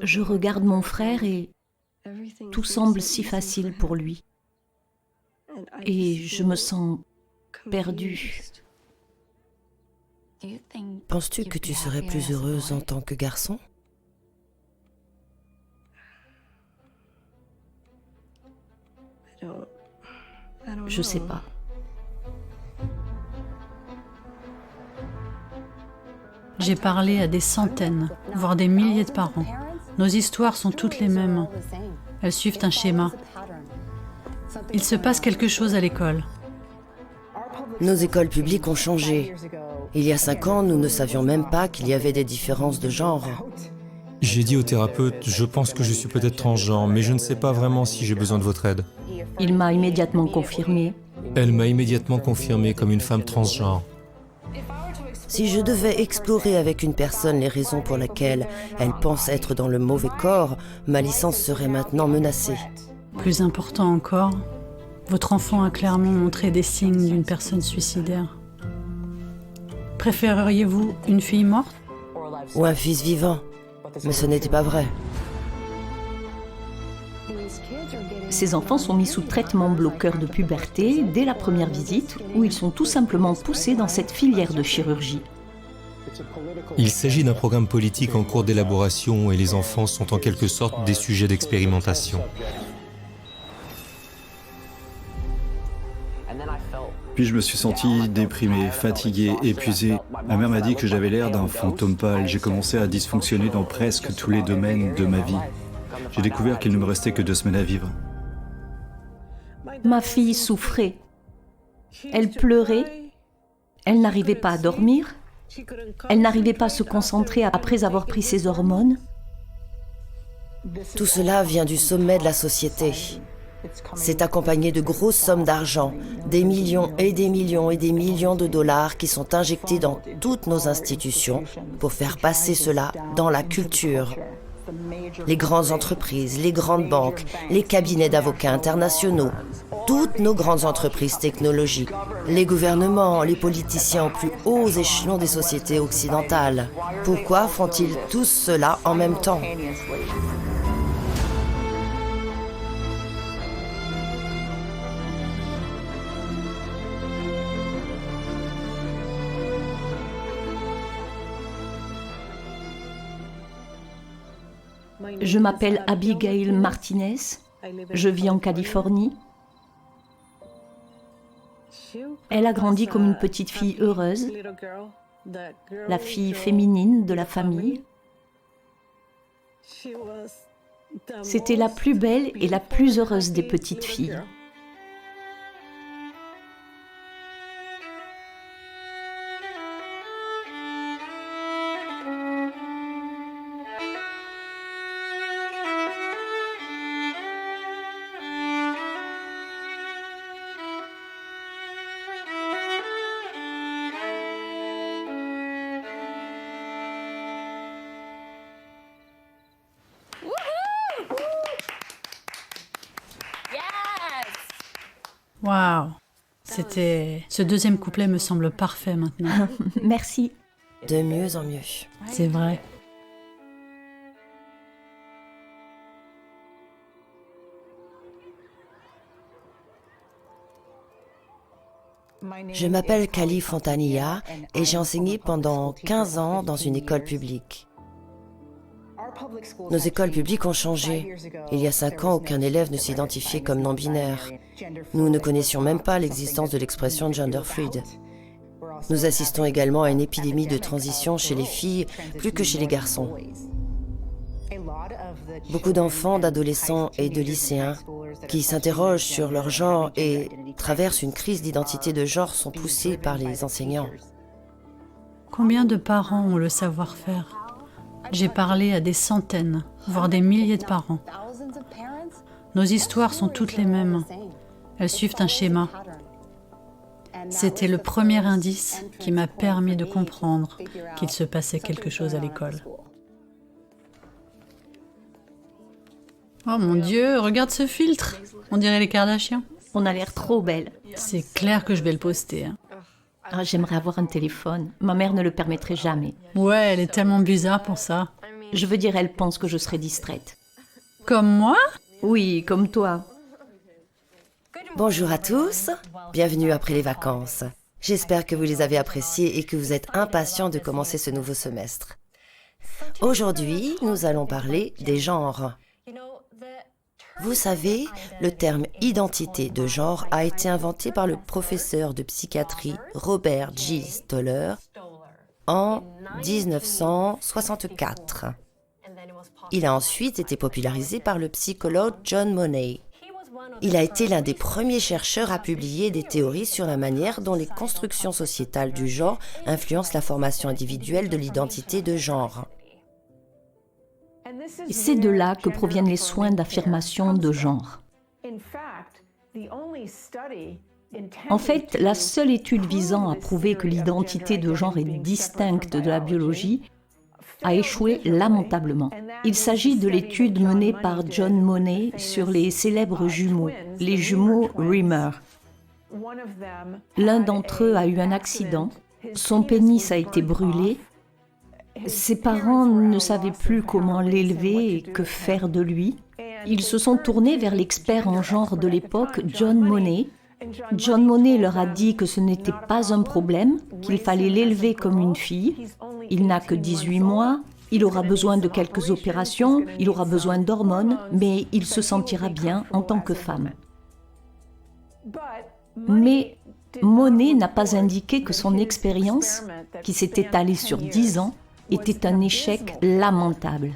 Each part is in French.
Je regarde mon frère et tout semble si facile pour lui. Et je me sens perdue. Penses-tu que tu serais plus heureuse en tant que garçon? Je sais pas. J'ai parlé à des centaines, voire des milliers de parents. Nos histoires sont toutes les mêmes. Elles suivent un schéma. Il se passe quelque chose à l'école. Nos écoles publiques ont changé. Il y a 5 ans, nous ne savions même pas qu'il y avait des différences de genre. J'ai dit au thérapeute, je pense que je suis peut-être transgenre, mais je ne sais pas vraiment si j'ai besoin de votre aide. Il m'a immédiatement confirmé. Elle m'a immédiatement confirmé comme une femme transgenre. Si je devais explorer avec une personne les raisons pour lesquelles elle pense être dans le mauvais corps, ma licence serait maintenant menacée. Plus important encore, votre enfant a clairement montré des signes d'une personne suicidaire. Préféreriez-vous une fille morte? Ou un fils vivant. Mais ce n'était pas vrai. Ces enfants sont mis sous traitement bloqueur de puberté dès la première visite, où ils sont tout simplement poussés dans cette filière de chirurgie. Il s'agit d'un programme politique en cours d'élaboration et les enfants sont en quelque sorte des sujets d'expérimentation. Puis je me suis senti déprimé, fatigué, épuisé. Ma mère m'a dit que j'avais l'air d'un fantôme pâle. J'ai commencé à dysfonctionner dans presque tous les domaines de ma vie. J'ai découvert qu'il ne me restait que 2 semaines à vivre. Ma fille souffrait. Elle pleurait. Elle n'arrivait pas à dormir. Elle n'arrivait pas à se concentrer après avoir pris ses hormones. Tout cela vient du sommet de la société. C'est accompagné de grosses sommes d'argent, des millions et des millions et des millions de dollars qui sont injectés dans toutes nos institutions pour faire passer cela dans la culture. Les grandes entreprises, les grandes banques, les cabinets d'avocats internationaux, toutes nos grandes entreprises technologiques, les gouvernements, les politiciens aux plus hauts échelons des sociétés occidentales. Pourquoi font-ils tous cela en même temps ? Je m'appelle Abigail Martinez. Je vis en Californie. Elle a grandi comme une petite fille heureuse, la fille féminine de la famille. C'était la plus belle et la plus heureuse des petites filles. Waouh! Ce deuxième couplet me semble parfait maintenant. Merci. De mieux en mieux. C'est vrai. Je m'appelle Kali Fontanilla et j'ai enseigné pendant 15 ans dans une école publique. Nos écoles publiques ont changé. Il y a 5 ans, aucun élève ne s'identifiait comme non-binaire. Nous ne connaissions même pas l'existence de l'expression gender fluid. Nous assistons également à une épidémie de transition chez les filles plus que chez les garçons. Beaucoup d'enfants, d'adolescents et de lycéens qui s'interrogent sur leur genre et traversent une crise d'identité de genre sont poussés par les enseignants. Combien de parents ont le savoir-faire? J'ai parlé à des centaines, voire des milliers de parents. Nos histoires sont toutes les mêmes. Elles suivent un schéma. C'était le premier indice qui m'a permis de comprendre qu'il se passait quelque chose à l'école. Oh mon Dieu, regarde ce filtre! On dirait les Kardashians. On a l'air trop belle. C'est clair que je vais le poster. Ah, j'aimerais avoir un téléphone. Ma mère ne le permettrait jamais. Ouais, elle est tellement bizarre pour ça. Je veux dire, elle pense que je serai distraite. Comme moi? Oui, comme toi. Bonjour à tous, bienvenue après les vacances. J'espère que vous les avez appréciées et que vous êtes impatients de commencer ce nouveau semestre. Aujourd'hui, nous allons parler des genres. Vous savez, le terme identité de genre a été inventé par le professeur de psychiatrie Robert G. Stoller en 1964. Il a ensuite été popularisé par le psychologue John Money. Il a été l'un des premiers chercheurs à publier des théories sur la manière dont les constructions sociétales du genre influencent la formation individuelle de l'identité de genre. C'est de là que proviennent les soins d'affirmation de genre. En fait, la seule étude visant à prouver que l'identité de genre est distincte de la biologie a échoué lamentablement. Il s'agit de l'étude menée par John Money sur les célèbres jumeaux, les jumeaux Rimmer. L'un d'entre eux a eu un accident, son pénis a été brûlé, ses parents ne savaient plus comment l'élever et que faire de lui. Ils se sont tournés vers l'expert en genre de l'époque, John Money. John Money leur a dit que ce n'était pas un problème, qu'il fallait l'élever comme une fille. Il n'a que 18 mois, il aura besoin de quelques opérations, il aura besoin d'hormones, mais il se sentira bien en tant que femme. Mais Money n'a pas indiqué que son expérience, qui s'est étalée sur 10 ans, était un échec lamentable.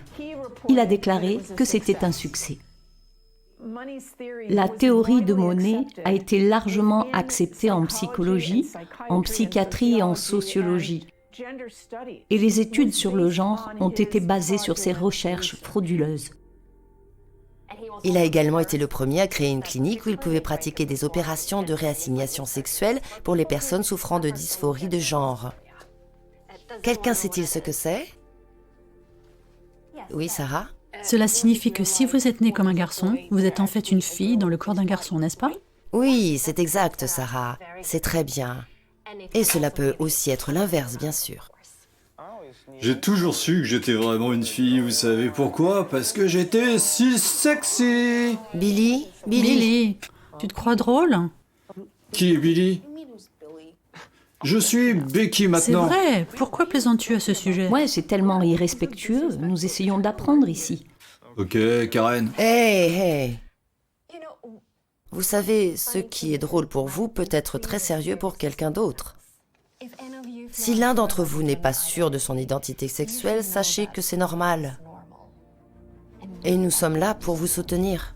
Il a déclaré que c'était un succès. La théorie de Money a été largement acceptée en psychologie, en psychiatrie et en sociologie. Et les études sur le genre ont été basées sur ces recherches frauduleuses. Il a également été le premier à créer une clinique où il pouvait pratiquer des opérations de réassignation sexuelle pour les personnes souffrant de dysphorie de genre. Quelqu'un sait-il ce que c'est? Oui, Sarah? Cela signifie que si vous êtes né comme un garçon, vous êtes en fait une fille dans le corps d'un garçon, n'est-ce pas? Oui, c'est exact, Sarah. C'est très bien. Et cela peut aussi être l'inverse, bien sûr. J'ai toujours su que j'étais vraiment une fille, vous savez pourquoi? Parce que j'étais si sexy. Billy? Billy, tu te crois drôle? Qui est Billy? Je suis Becky C'est maintenant. vrai, pourquoi plaisantes-tu à ce sujet? Ouais, c'est tellement irrespectueux, nous essayons d'apprendre ici. Ok, Karen. Hey. Vous savez, ce qui est drôle pour vous peut être très sérieux pour quelqu'un d'autre. Si l'un d'entre vous n'est pas sûr de son identité sexuelle, sachez que c'est normal. Et nous sommes là pour vous soutenir.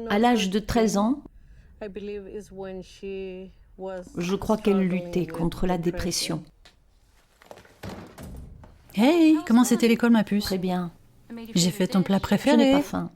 À l'âge de 13 ans, je crois qu'elle luttait contre la dépression. Hey, comment c'était l'école, ma puce? Très bien. J'ai fait ton plat Je n'ai préféré. pas faim.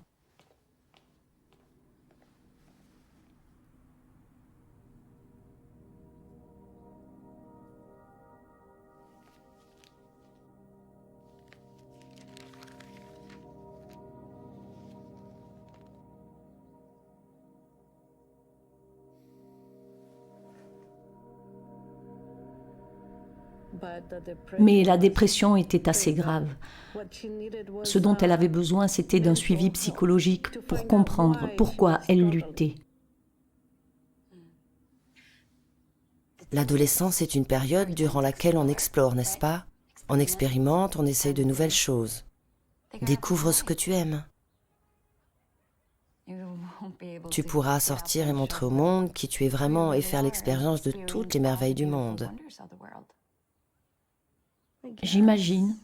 Mais la dépression était assez grave. Ce dont elle avait besoin, c'était d'un suivi psychologique pour comprendre pourquoi elle luttait. L'adolescence est une période durant laquelle on explore, n'est-ce pas? On expérimente, on essaye de nouvelles choses. Découvre ce que tu aimes. Tu pourras sortir et montrer au monde qui tu es vraiment et faire l'expérience de toutes les merveilles du monde. J'imagine.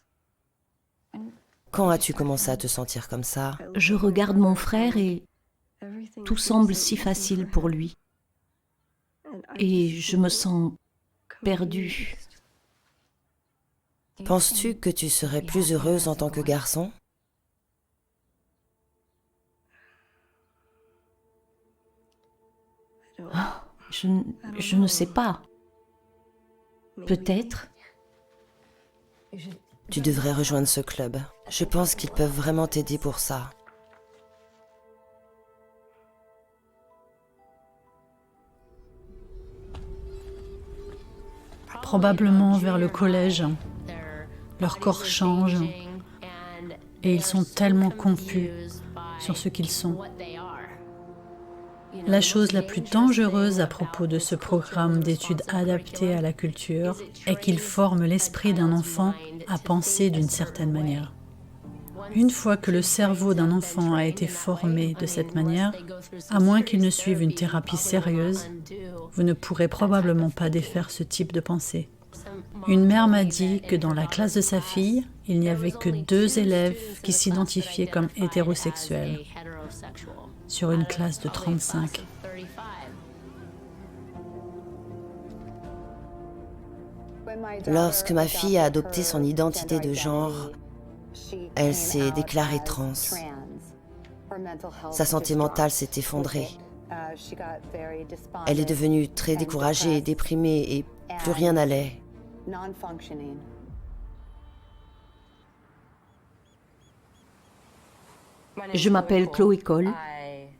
Quand as-tu commencé à te sentir comme ça? Je regarde mon frère et tout semble si facile pour lui. Et je me sens perdue. Penses-tu que tu serais plus heureuse en tant que garçon? Je ne sais pas. Peut-être. Tu devrais rejoindre ce club. Je pense qu'ils peuvent vraiment t'aider pour ça. Probablement vers le collège. Leur corps change et ils sont tellement confus sur ce qu'ils sont. La chose la plus dangereuse à propos de ce programme d'études adaptées à la culture est qu'il forme l'esprit d'un enfant à penser d'une certaine manière. Une fois que le cerveau d'un enfant a été formé de cette manière, à moins qu'il ne suive une thérapie sérieuse, vous ne pourrez probablement pas défaire ce type de pensée. Une mère m'a dit que dans la classe de sa fille, il n'y avait que 2 élèves qui s'identifiaient comme hétérosexuels sur une classe de 35. Lorsque ma fille a adopté son identité de genre, elle s'est déclarée trans. Sa santé mentale s'est effondrée. Elle est devenue très découragée et déprimée et plus rien n'allait. Je m'appelle Chloé Cole.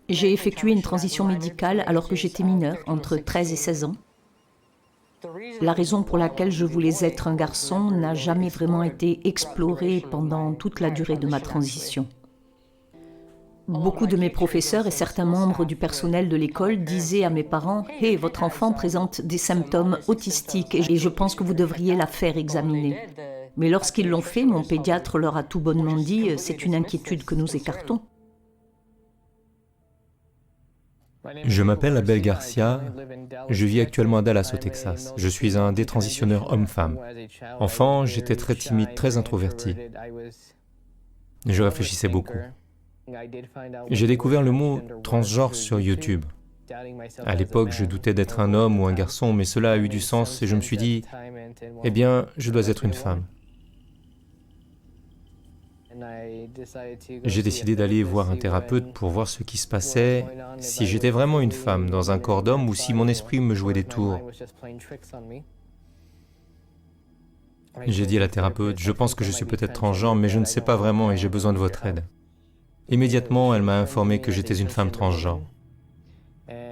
J'ai effectué une transition médicale alors que j'étais mineure, entre 13 et 16 ans. La raison pour laquelle je voulais être un garçon n'a jamais vraiment été explorée pendant toute la durée de ma transition. Beaucoup de mes professeurs et certains membres du personnel de l'école disaient à mes parents « Hey, votre enfant présente des symptômes autistiques et je pense que vous devriez la faire examiner. » Mais lorsqu'ils l'ont fait, mon pédiatre leur a tout bonnement dit « C'est une inquiétude que nous écartons. » Je m'appelle Abel Garcia, je vis actuellement à Dallas au Texas. Je suis un détransitionneur homme-femme. Enfant, j'étais très timide, très introverti. Je réfléchissais beaucoup. J'ai découvert le mot transgenre sur YouTube. À l'époque, je doutais d'être un homme ou un garçon, mais cela a eu du sens et je me suis dit, eh bien, je dois être une femme. J'ai décidé d'aller voir un thérapeute pour voir ce qui se passait, si j'étais vraiment une femme dans un corps d'homme ou si mon esprit me jouait des tours. J'ai dit à la thérapeute, je pense que je suis peut-être transgenre, mais je ne sais pas vraiment et j'ai besoin de votre aide. Immédiatement, elle m'a informé que j'étais une femme transgenre.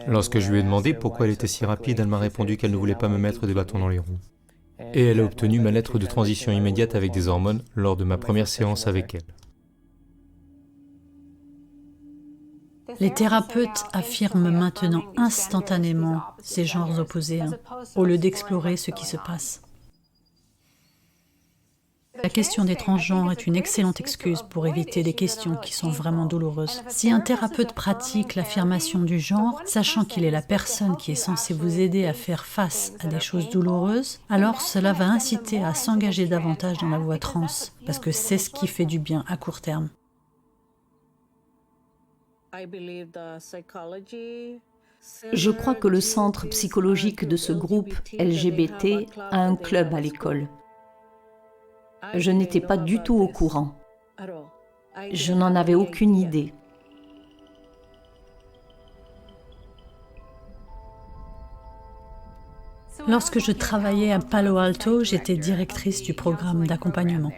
Lorsque je lui ai demandé pourquoi elle était si rapide, elle m'a répondu qu'elle ne voulait pas me mettre des bâtons dans les roues. Et elle a obtenu ma lettre de transition immédiate avec des hormones lors de ma première séance avec elle. Les thérapeutes affirment maintenant instantanément ces genres opposés, au lieu d'explorer ce qui se passe. La question des transgenres est une excellente excuse pour éviter des questions qui sont vraiment douloureuses. Si un thérapeute pratique l'affirmation du genre, sachant qu'il est la personne qui est censée vous aider à faire face à des choses douloureuses, alors cela va inciter à s'engager davantage dans la voie trans, parce que c'est ce qui fait du bien à court terme. Je crois que le centre psychologique de ce groupe LGBT a un club à l'école. Je n'étais pas du tout au courant. Je n'en avais aucune idée. Lorsque je travaillais à Palo Alto, j'étais directrice du programme d'accompagnement.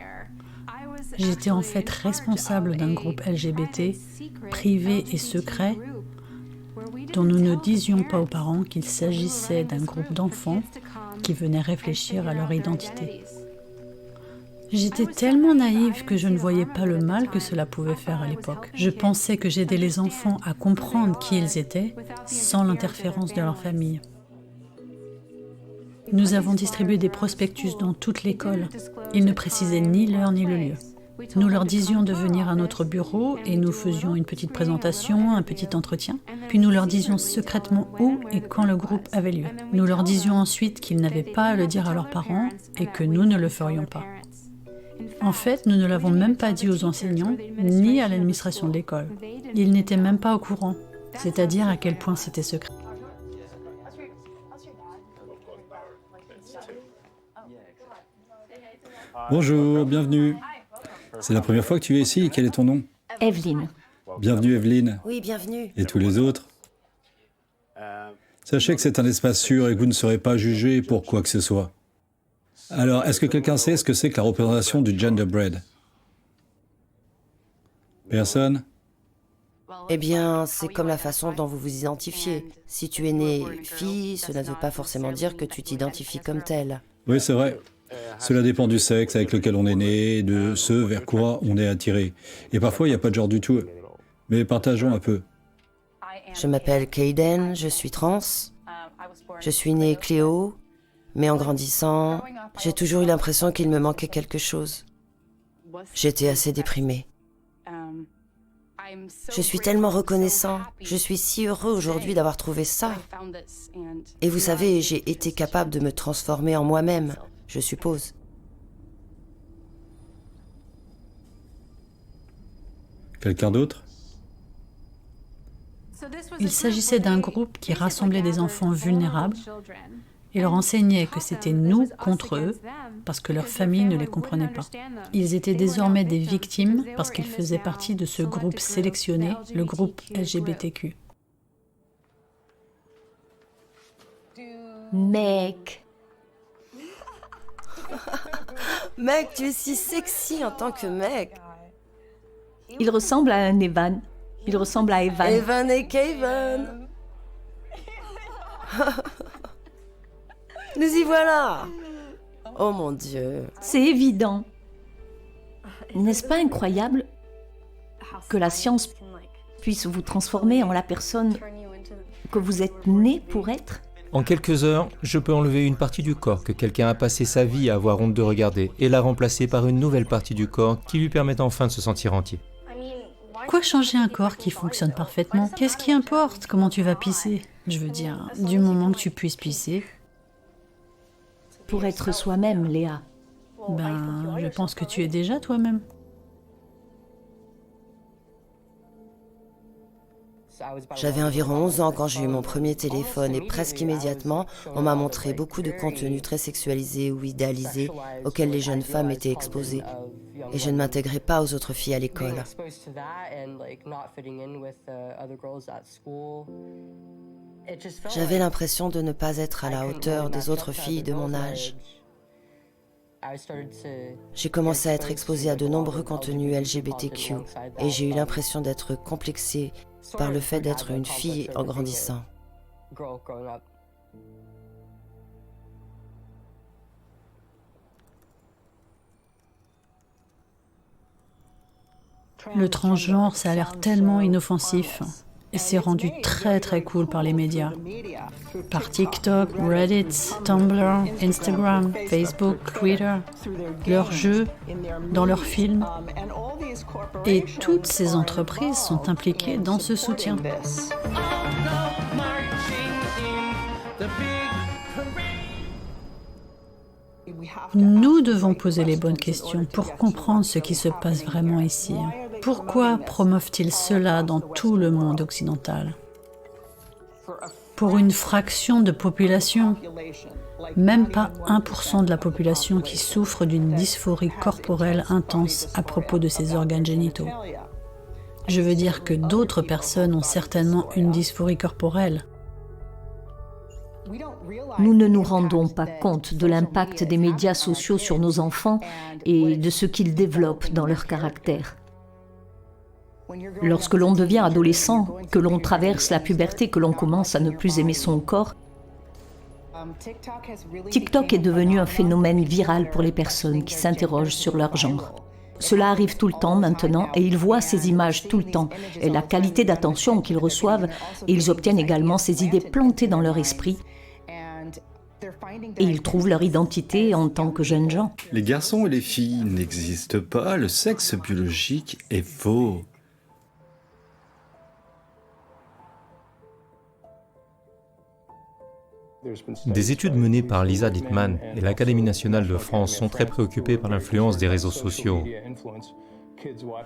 J'étais en fait responsable d'un groupe LGBT, privé et secret, dont nous ne disions pas aux parents qu'il s'agissait d'un groupe d'enfants qui venaient réfléchir à leur identité. J'étais tellement naïve que je ne voyais pas le mal que cela pouvait faire à l'époque. Je pensais que j'aidais les enfants à comprendre qui ils étaient, sans l'interférence de leur famille. Nous avons distribué des prospectus dans toute l'école. Ils ne précisaient ni l'heure ni le lieu. Nous leur disions de venir à notre bureau et nous faisions une petite présentation, un petit entretien. Puis nous leur disions secrètement où et quand le groupe avait lieu. Nous leur disions ensuite qu'ils n'avaient pas à le dire à leurs parents et que nous ne le ferions pas. En fait, nous ne l'avons même pas dit aux enseignants, ni à l'administration de l'école. Ils n'étaient même pas au courant, c'est-à-dire à quel point c'était secret. Bonjour, bienvenue. C'est la première fois que tu es ici, quel est ton nom? Evelyne. Bienvenue Evelyne. Oui, bienvenue. Et tous les autres? Sachez que c'est un espace sûr et que vous ne serez pas jugés pour quoi que ce soit. Alors, est-ce que quelqu'un sait ce que c'est que la représentation du genderbread? Personne? Eh bien, c'est comme la façon dont vous vous identifiez. Si tu es née fille, cela ne veut pas forcément dire que tu t'identifies comme telle. Oui, c'est vrai. Cela dépend du sexe avec lequel on est né, de ce vers quoi on est attiré. Et parfois, il n'y a pas de genre du tout. Mais partageons un peu. Je m'appelle Kayden, je suis trans. Je suis née Cléo, mais en grandissant, j'ai toujours eu l'impression qu'il me manquait quelque chose. J'étais assez déprimée. Je suis tellement reconnaissant, je suis si heureux aujourd'hui d'avoir trouvé ça. Et vous savez, j'ai été capable de me transformer en moi-même, je suppose. Quelqu'un d'autre? Il s'agissait d'un groupe qui rassemblait des enfants vulnérables et leur enseignait que c'était nous contre eux parce que leur famille ne les comprenait pas. Ils étaient désormais des victimes parce qu'ils faisaient partie de ce groupe sélectionné, le groupe LGBTQ. Mec, Mec, tu es si sexy en tant que mec. il ressemble à un Evan. Il ressemble à Evan. Evan et Kayden. Nous y voilà. Oh mon Dieu. C'est évident. N'est-ce pas incroyable que la science puisse vous transformer en la personne que vous êtes né pour être? En quelques heures, je peux enlever une partie du corps que quelqu'un a passé sa vie à avoir honte de regarder et la remplacer par une nouvelle partie du corps qui lui permet enfin de se sentir entier. Quoi changer un corps qui fonctionne parfaitement? Qu'est-ce qui importe comment tu vas pisser? Je veux dire, du moment que tu puisses pisser, Pour être soi-même, Léa. ben, je pense que tu es déjà toi-même. J'avais environ 11 ans quand j'ai eu mon premier téléphone et presque immédiatement, on m'a montré beaucoup de contenus très sexualisés ou idéalisés auxquels les jeunes femmes étaient exposées. Et je ne m'intégrais pas aux autres filles à l'école. J'avais l'impression de ne pas être à la hauteur des autres filles de mon âge. J'ai commencé à être exposée à de nombreux contenus LGBTQ et j'ai eu l'impression d'être complexée par le fait d'être une fille en grandissant. Le transgenre, ça a l'air tellement inoffensif. Et c'est rendu très très cool par les médias. Par TikTok, Reddit, Tumblr, Instagram, Facebook, Twitter, leurs jeux, dans leurs films. Et toutes ces entreprises sont impliquées dans ce soutien. Nous devons poser les bonnes questions pour comprendre ce qui se passe vraiment ici. Pourquoi promeuvent-ils cela dans tout le monde occidental? Pour une fraction de population, même pas 1% de la population qui souffre d'une dysphorie corporelle intense à propos de ses organes génitaux. Je veux dire que d'autres personnes ont certainement une dysphorie corporelle. Nous ne nous rendons pas compte de l'impact des médias sociaux sur nos enfants et de ce qu'ils développent dans leur caractère. Lorsque l'on devient adolescent, que l'on traverse la puberté, que l'on commence à ne plus aimer son corps, TikTok est devenu un phénomène viral pour les personnes qui s'interrogent sur leur genre. Cela arrive tout le temps maintenant et ils voient ces images tout le temps et la qualité d'attention qu'ils reçoivent et ils obtiennent également ces idées plantées dans leur esprit et ils trouvent leur identité en tant que jeunes gens. Les garçons et les filles n'existent pas, le sexe biologique est faux. Des études menées par Lisa Littman et l'Académie nationale de France sont très préoccupées par l'influence des réseaux sociaux.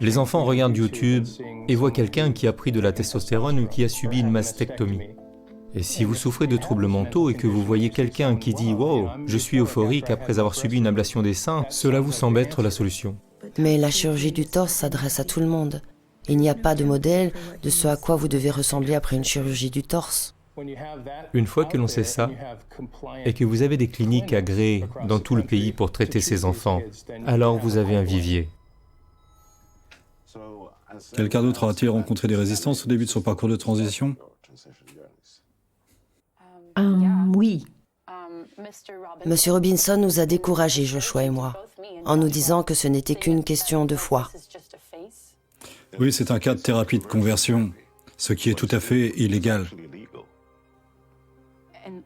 Les enfants regardent YouTube et voient quelqu'un qui a pris de la testostérone ou qui a subi une mastectomie. Et si vous souffrez de troubles mentaux et que vous voyez quelqu'un qui dit « Wow, je suis euphorique après avoir subi une ablation des seins », cela vous semble être la solution. Mais la chirurgie du torse s'adresse à tout le monde. Il n'y a pas de modèle de ce à quoi vous devez ressembler après une chirurgie du torse. Une fois que l'on sait ça, et que vous avez des cliniques agréées dans tout le pays pour traiter ces enfants, alors vous avez un vivier. Quelqu'un d'autre a-t-il rencontré des résistances au début de son parcours de transition? Oui, Monsieur Robinson nous a découragés, Joshua et moi, en nous disant que ce n'était qu'une question de foi. Oui, c'est un cas de thérapie de conversion, ce qui est tout à fait illégal.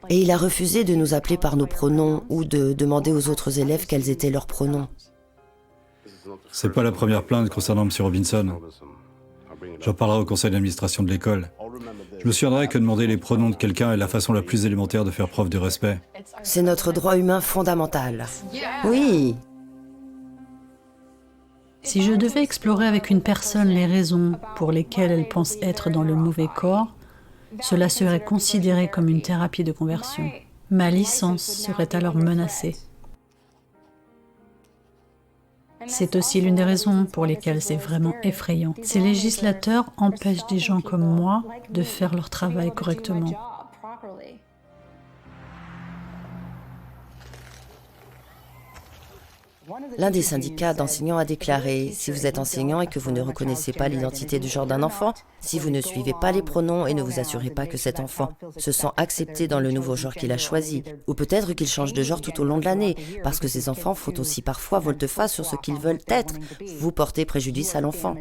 Et il a refusé de nous appeler par nos pronoms ou de demander aux autres élèves quels étaient leurs pronoms. C'est pas la première plainte concernant M. Robinson. J'en parlerai au conseil d'administration de l'école. Je me souviendrai que demander les pronoms de quelqu'un est la façon la plus élémentaire de faire preuve de respect. C'est notre droit humain fondamental. Oui. Si je devais explorer avec une personne les raisons pour lesquelles elle pense être dans le mauvais corps, cela serait considéré comme une thérapie de conversion. Ma licence serait alors menacée. C'est aussi l'une des raisons pour lesquelles c'est vraiment effrayant. Ces législateurs empêchent des gens comme moi de faire leur travail correctement. L'un des syndicats d'enseignants a déclaré « Si vous êtes enseignant et que vous ne reconnaissez pas l'identité de genre d'un enfant, si vous ne suivez pas les pronoms et ne vous assurez pas que cet enfant se sent accepté dans le nouveau genre qu'il a choisi, ou peut-être qu'il change de genre tout au long de l'année, parce que ces enfants font aussi parfois volte-face sur ce qu'ils veulent être, vous portez préjudice à l'enfant. »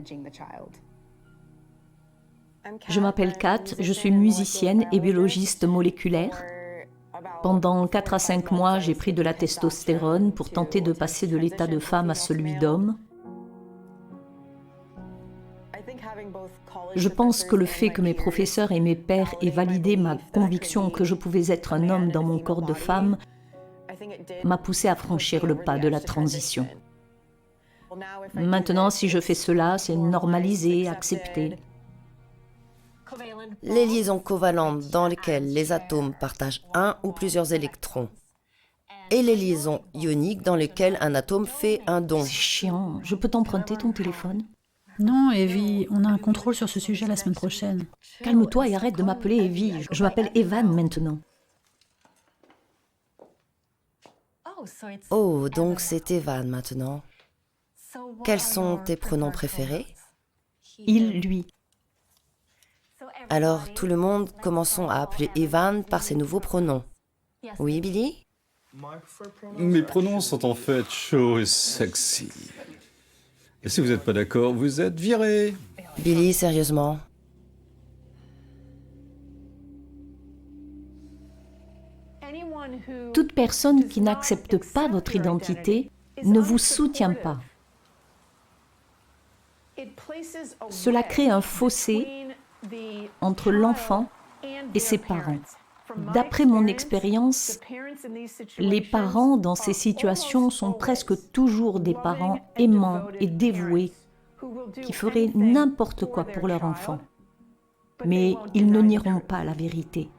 Je m'appelle Kat, je suis musicienne et biologiste moléculaire. Pendant 4 à 5 mois, j'ai pris de la testostérone pour tenter de passer de l'état de femme à celui d'homme. Je pense que le fait que mes professeurs et mes pairs aient validé ma conviction que je pouvais être un homme dans mon corps de femme m'a poussé à franchir le pas de la transition. Maintenant, si je fais cela, c'est normalisé, accepté. Les liaisons covalentes dans lesquelles les atomes partagent un ou plusieurs électrons. Et les liaisons ioniques dans lesquelles un atome fait un don. C'est chiant, je peux t'emprunter ton téléphone? Non, Evie, on a un contrôle sur ce sujet la semaine prochaine. Calme-toi et arrête de m'appeler Evie, je m'appelle Evan maintenant. Oh, donc c'est Evan maintenant. Quels sont tes pronoms préférés? Il, lui. Alors, tout le monde, commençons à appeler Evan par ses nouveaux pronoms. Oui, Billy? Mes pronoms sont en fait chauds et sexy. Et si vous n'êtes pas d'accord, vous êtes viré. Billy, sérieusement? Toute personne qui n'accepte pas votre identité ne vous soutient pas. Cela crée un fossé entre l'enfant et ses parents. D'après mon expérience, les parents dans ces situations sont presque toujours des parents aimants et dévoués qui feraient n'importe quoi pour leur enfant. Mais ils ne nieront pas la vérité.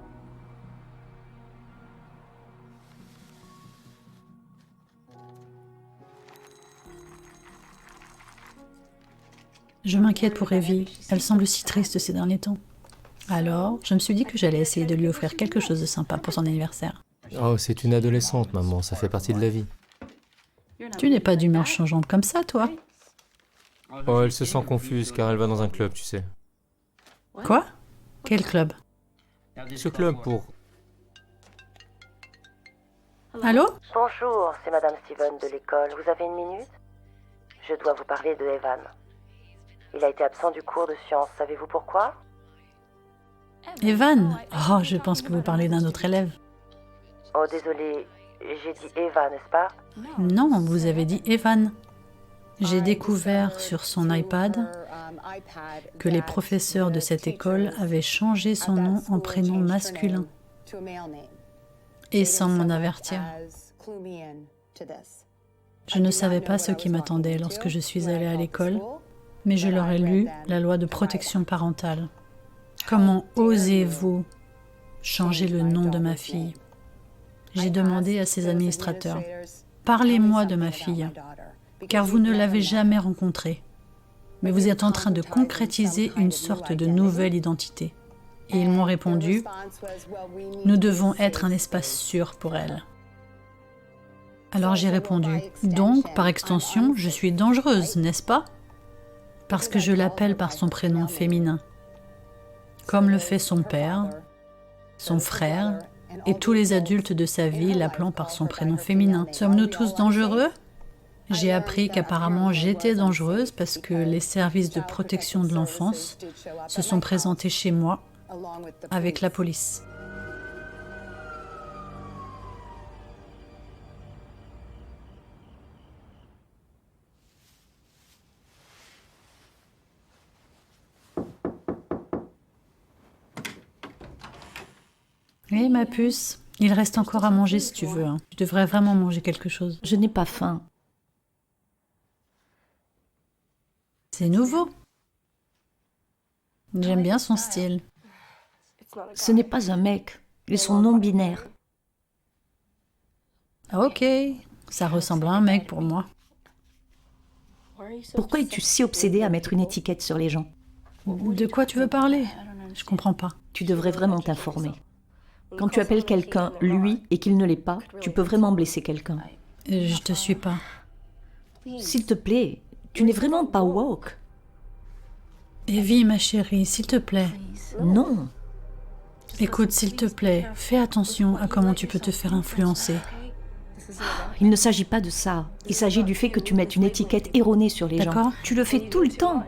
Je m'inquiète pour Evie, elle semble si triste ces derniers temps. Alors, je me suis dit que j'allais essayer de lui offrir quelque chose de sympa pour son anniversaire. Oh, c'est une adolescente, maman, ça fait partie de la vie. Tu n'es pas d'humeur changeante comme ça, toi? Oh, elle se sent confuse car elle va dans un club, tu sais. Quoi? Quel club? Ce club pour... Allô? Bonjour, c'est Madame Steven de l'école. Vous avez une minute? Je dois vous parler de Evan. Il a été absent du cours de sciences. Savez-vous pourquoi? Evan? Oh, je pense que vous parlez d'un autre élève. Oh, désolé, j'ai dit Eva, n'est-ce pas? Non, vous avez dit Evan. J'ai découvert sur son iPad que les professeurs de cette école avaient changé son nom en prénom masculin. Et sans m'en avertir. Je ne savais pas ce qui m'attendait lorsque je suis allée à l'école, mais je leur ai lu la loi de protection parentale. Comment osez-vous changer le nom de ma fille? J'ai demandé à ses administrateurs, parlez-moi de ma fille, car vous ne l'avez jamais rencontrée, mais vous êtes en train de concrétiser une sorte de nouvelle identité. Et ils m'ont répondu, nous devons être un espace sûr pour elle. Alors j'ai répondu, donc par extension, je suis dangereuse, n'est-ce pas? Parce que je l'appelle par son prénom féminin, comme le fait son père, son frère et tous les adultes de sa vie l'appelant par son prénom féminin. Sommes-nous tous dangereux ? J'ai appris qu'apparemment j'étais dangereuse parce que les services de protection de l'enfance se sont présentés chez moi avec la police. Hé, ma puce, il reste encore à manger si tu veux. Tu devrais vraiment manger quelque chose. Je n'ai pas faim. C'est nouveau. J'aime bien son style. Ce n'est pas un mec. Ils sont non-binaires. Ok, ça ressemble à un mec pour moi. Pourquoi es-tu si obsédé à mettre une étiquette sur les gens? De quoi tu veux parler? Je comprends pas. Tu devrais vraiment t'informer. Quand tu appelles quelqu'un « lui » et qu'il ne l'est pas, tu peux vraiment blesser quelqu'un. Je te suis pas. S'il te plaît, tu n'es vraiment pas woke. Evie, ma chérie, s'il te plaît. Non. Écoute, s'il te plaît, fais attention à comment tu peux te faire influencer. Il ne s'agit pas de ça. Il s'agit du fait que tu mettes une étiquette erronée sur les gens. D'accord. Tu le fais tout le temps.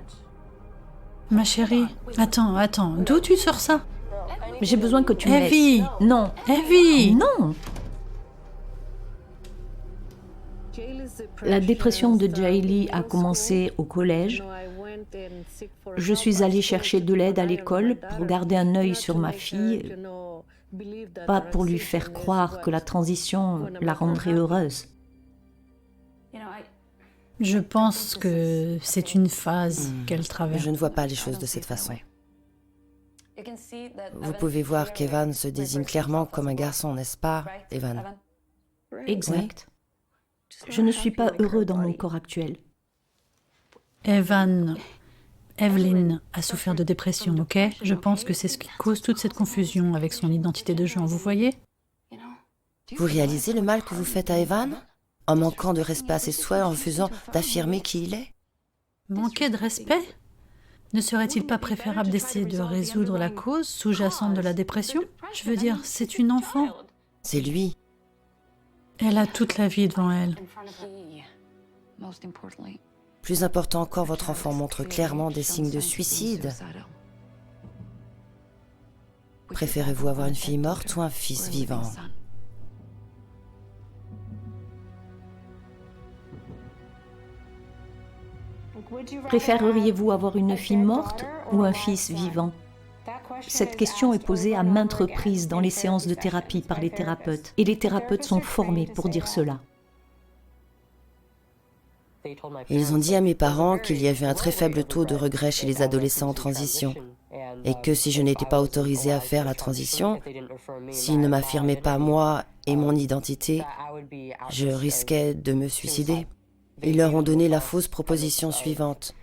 Ma chérie, attends, d'où tu sors ça? J'ai besoin que tu m'aides. Evie! Non. Evie! Non. La dépression de Jaylee a commencé au collège. Je suis allée chercher de l'aide à l'école pour garder un œil sur ma fille, pas pour lui faire croire que la transition la rendrait heureuse. Je pense que c'est une phase qu'elle traverse. Je ne vois pas les choses de cette façon. Vous pouvez voir qu'Evan se désigne clairement comme un garçon, n'est-ce pas, Evan? Exact. Je ne suis pas heureux dans mon corps actuel. Evelyn a souffert de dépression, ok? Je pense que c'est ce qui cause toute cette confusion avec son identité de genre, vous voyez? Vous réalisez le mal que vous faites à Evan? En manquant de respect à ses souhaits, en refusant d'affirmer qui il est? Manquer de respect? Ne serait-il pas préférable d'essayer de résoudre la cause sous-jacente de la dépression? Je veux dire, c'est une enfant. C'est lui. Elle a toute la vie devant elle. Plus important encore, votre enfant montre clairement des signes de suicide. Préférez-vous avoir une fille morte ou un fils vivant? Préféreriez-vous avoir une fille morte ou un fils vivant? Cette question est posée à maintes reprises dans les séances de thérapie par les thérapeutes, et les thérapeutes sont formés pour dire cela. Ils ont dit à mes parents qu'il y avait un très faible taux de regret chez les adolescents en transition, et que si je n'étais pas autorisée à faire la transition, s'ils ne m'affirmaient pas moi et mon identité, je risquais de me suicider. Ils leur ont donné la fausse proposition suivante.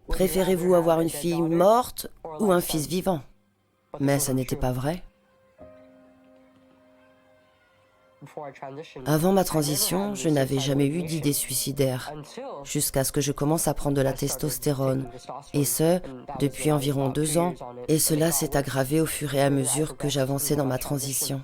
Préférez-vous avoir une fille morte ou un fils vivant? Mais ça n'était pas vrai. Avant ma transition, je n'avais jamais eu d'idée suicidaire, jusqu'à ce que je commence à prendre de la testostérone, et ce, depuis environ 2 ans, et cela s'est aggravé au fur et à mesure que j'avançais dans ma transition.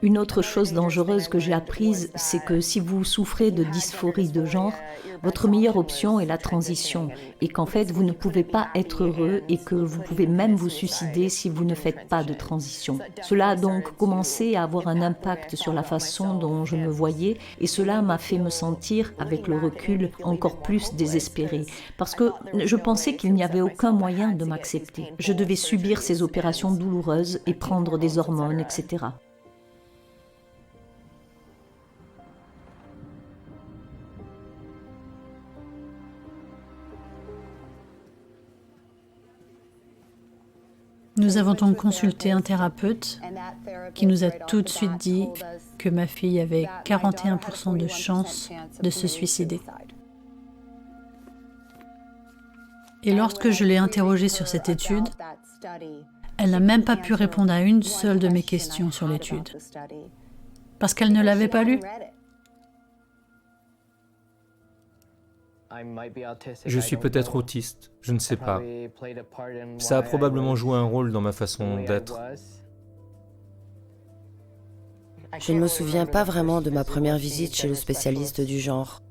Une autre chose dangereuse que j'ai apprise, c'est que si vous souffrez de dysphorie de genre, votre meilleure option est la transition, et qu'en fait vous ne pouvez pas être heureux et que vous pouvez même vous suicider si vous ne faites pas de transition. Cela a donc commencé à avoir un impact sur la façon dont je me voyais, et cela m'a fait me sentir, avec le recul, encore plus désespérée, parce que je pensais qu'il n'y avait aucun moyen de m'accepter. Je devais subir ces opérations douloureuses et prendre des hormones, etc. Nous avons donc consulté un thérapeute qui nous a tout de suite dit que ma fille avait 41% de chance de se suicider. Et lorsque je l'ai interrogée sur cette étude, elle n'a même pas pu répondre à une seule de mes questions sur l'étude, parce qu'elle ne l'avait pas lue. Je suis peut-être autiste, je ne sais pas. Ça a probablement joué un rôle dans ma façon d'être. Je ne me souviens pas vraiment de ma première visite chez le spécialiste du genre.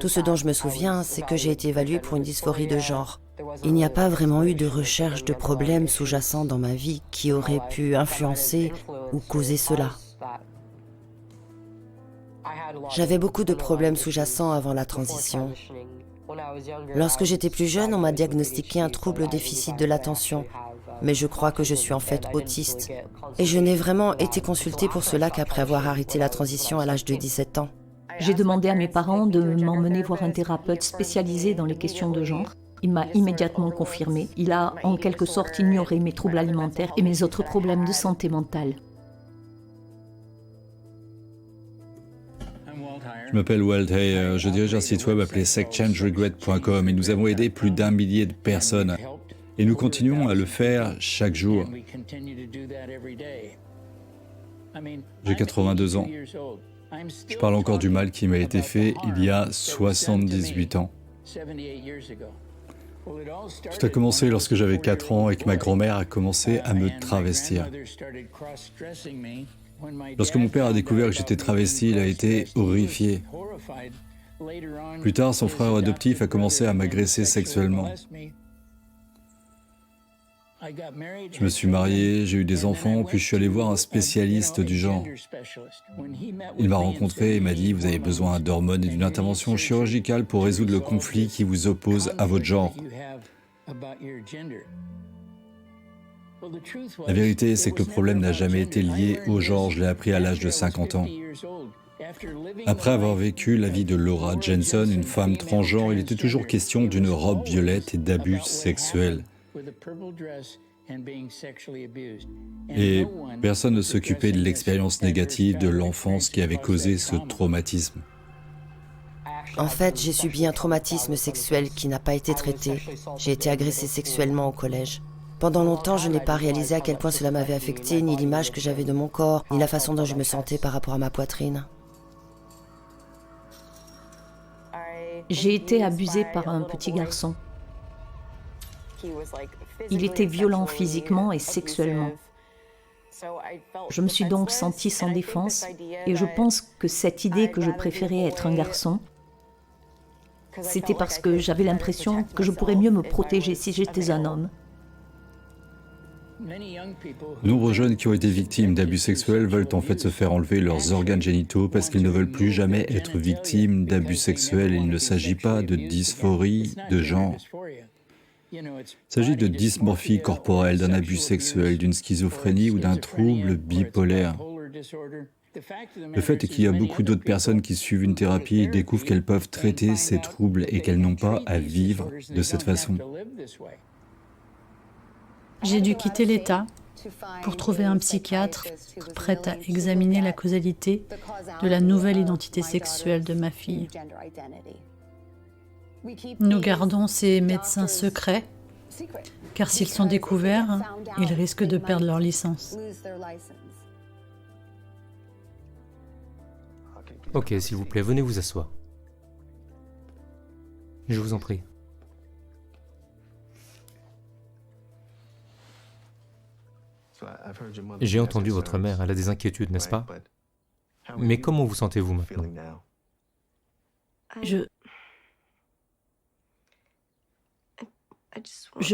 Tout ce dont je me souviens, c'est que j'ai été évaluée pour une dysphorie de genre. Il n'y a pas vraiment eu de recherche de problèmes sous-jacents dans ma vie qui auraient pu influencer ou causer cela. J'avais beaucoup de problèmes sous-jacents avant la transition. Lorsque j'étais plus jeune, on m'a diagnostiqué un trouble déficit de l'attention, mais je crois que je suis en fait autiste. Et je n'ai vraiment été consultée pour cela qu'après avoir arrêté la transition à l'âge de 17 ans. J'ai demandé à mes parents de m'emmener voir un thérapeute spécialisé dans les questions de genre. Il m'a immédiatement confirmé. Il a en quelque sorte ignoré mes troubles alimentaires et mes autres problèmes de santé mentale. Je m'appelle Walt Heyer, je dirige un site web appelé sechangeregret.com et nous avons aidé plus d'1 millier de personnes. Et nous continuons à le faire chaque jour. J'ai 82 ans. Je parle encore du mal qui m'a été fait il y a 78 ans. Tout a commencé lorsque j'avais 4 ans et que ma grand-mère a commencé à me travestir. Lorsque mon père a découvert que j'étais travesti, il a été horrifié. Plus tard, son frère adoptif a commencé à m'agresser sexuellement. Je me suis marié, j'ai eu des enfants, puis je suis allé voir un spécialiste du genre. Il m'a rencontré et m'a dit « Vous avez besoin d'hormones et d'une intervention chirurgicale pour résoudre le conflit qui vous oppose à votre genre. » La vérité, c'est que le problème n'a jamais été lié au genre, je l'ai appris à l'âge de 50 ans. Après avoir vécu la vie de Laura Jensen, une femme transgenre, il était toujours question d'une robe violette et d'abus sexuels. Et personne ne s'occupait de l'expérience négative de l'enfance qui avait causé ce traumatisme. En fait, j'ai subi un traumatisme sexuel qui n'a pas été traité. J'ai été agressée sexuellement au collège. Pendant longtemps, je n'ai pas réalisé à quel point cela m'avait affecté, ni l'image que j'avais de mon corps, ni la façon dont je me sentais par rapport à ma poitrine. J'ai été abusée par un petit garçon. Il était violent physiquement et sexuellement. Je me suis donc sentie sans défense et je pense que cette idée que je préférais être un garçon, c'était parce que j'avais l'impression que je pourrais mieux me protéger si j'étais un homme. De nombreux jeunes qui ont été victimes d'abus sexuels veulent en fait se faire enlever leurs organes génitaux parce qu'ils ne veulent plus jamais être victimes d'abus sexuels. Il ne s'agit pas de dysphorie de genre. Il s'agit de dysmorphie corporelle, d'un abus sexuel, d'une schizophrénie ou d'un trouble bipolaire. Le fait est qu'il y a beaucoup d'autres personnes qui suivent une thérapie et découvrent qu'elles peuvent traiter ces troubles et qu'elles n'ont pas à vivre de cette façon. J'ai dû quitter l'État pour trouver un psychiatre prêt à examiner la causalité de la nouvelle identité sexuelle de ma fille. Nous gardons ces médecins secrets, car s'ils sont découverts, ils risquent de perdre leur licence. Ok, s'il vous plaît, venez vous asseoir. Je vous en prie. J'ai entendu votre mère, elle a des inquiétudes, n'est-ce pas? Mais comment vous sentez-vous maintenant? Je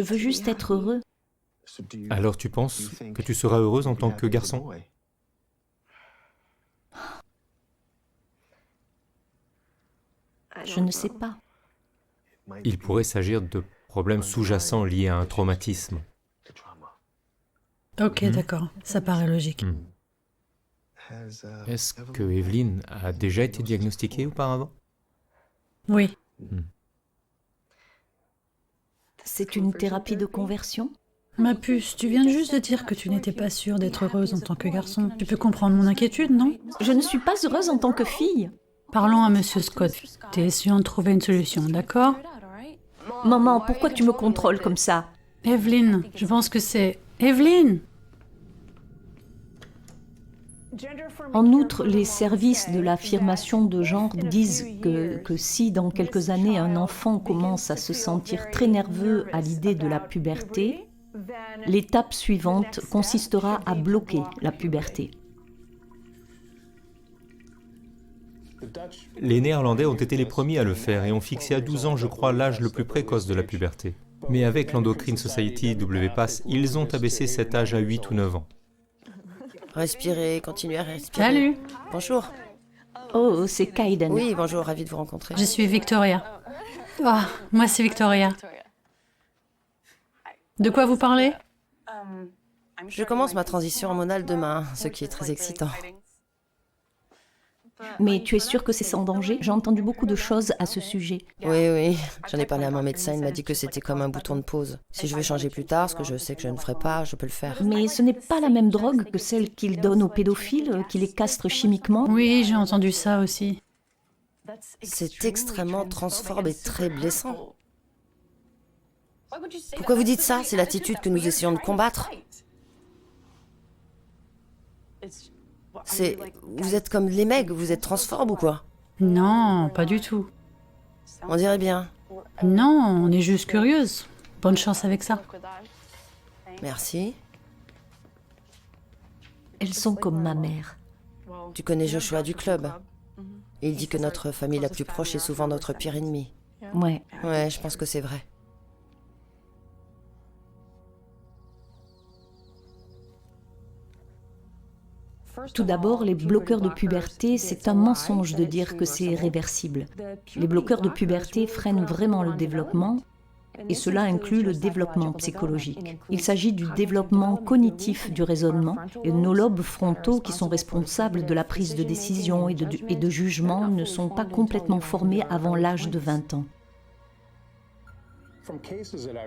veux juste être heureux. Alors tu penses que tu seras heureuse en tant que garçon? Je ne sais pas. Il pourrait s'agir de problèmes sous-jacents liés à un traumatisme. Ok, d'accord, ça paraît logique. Est-ce que Evelyn a déjà été diagnostiquée auparavant? Oui. C'est une thérapie de conversion? Ma puce, tu viens juste de dire que tu n'étais pas sûre d'être heureuse en tant que garçon. Tu peux comprendre mon inquiétude, non? Je ne suis pas heureuse en tant que fille. Parlons à Monsieur Scott. T'es essayant de trouver une solution, d'accord? Maman, pourquoi tu me contrôles comme ça? Evelyn, je pense que c'est... Evelyn! En outre, les services de l'affirmation de genre disent que si dans quelques années un enfant commence à se sentir très nerveux à l'idée de la puberté, l'étape suivante consistera à bloquer la puberté. Les Néerlandais ont été les premiers à le faire et ont fixé à 12 ans, je crois, l'âge le plus précoce de la puberté. Mais avec l'Endocrine Society WPATH, ils ont abaissé cet âge à 8 ou 9 ans. Respirez, continuez à respirer. Salut, Bonjour. Oh, c'est Kaiden. Oui, bonjour, ravi de vous rencontrer. je suis Victoria. Ah, moi c'est Victoria. De quoi vous parlez? Je commence ma transition hormonale demain, ce qui est très excitant. Mais tu es sûr que c'est sans danger? J'ai entendu beaucoup de choses à ce sujet. Oui, j'en ai parlé à mon médecin, il m'a dit que c'était comme un bouton de pause. Si je veux changer plus tard, ce que je sais que je ne ferai pas, je peux le faire. Mais ce n'est pas la même drogue que celle qu'ils donnent aux pédophiles, qui les castrent chimiquement? Oui, j'ai entendu ça aussi. C'est extrêmement transphobe et très blessant. Pourquoi vous dites ça? C'est l'attitude que nous essayons de combattre. Vous êtes comme les mecs, vous êtes transphobe ou quoi? Non, pas du tout. On dirait bien. Non, on est juste curieuse. Bonne chance avec ça. Merci. Elles sont comme ma mère. Tu connais Joshua du club? Il dit que notre famille la plus proche est souvent notre pire ennemi. Ouais. Ouais, je pense que c'est vrai. Tout d'abord, les bloqueurs de puberté, c'est un mensonge de dire que c'est réversible. Les bloqueurs de puberté freinent vraiment le développement, et cela inclut le développement psychologique. Il s'agit du développement cognitif du raisonnement, et nos lobes frontaux qui sont responsables de la prise de décision et de jugement ne sont pas complètement formés avant l'âge de 20 ans.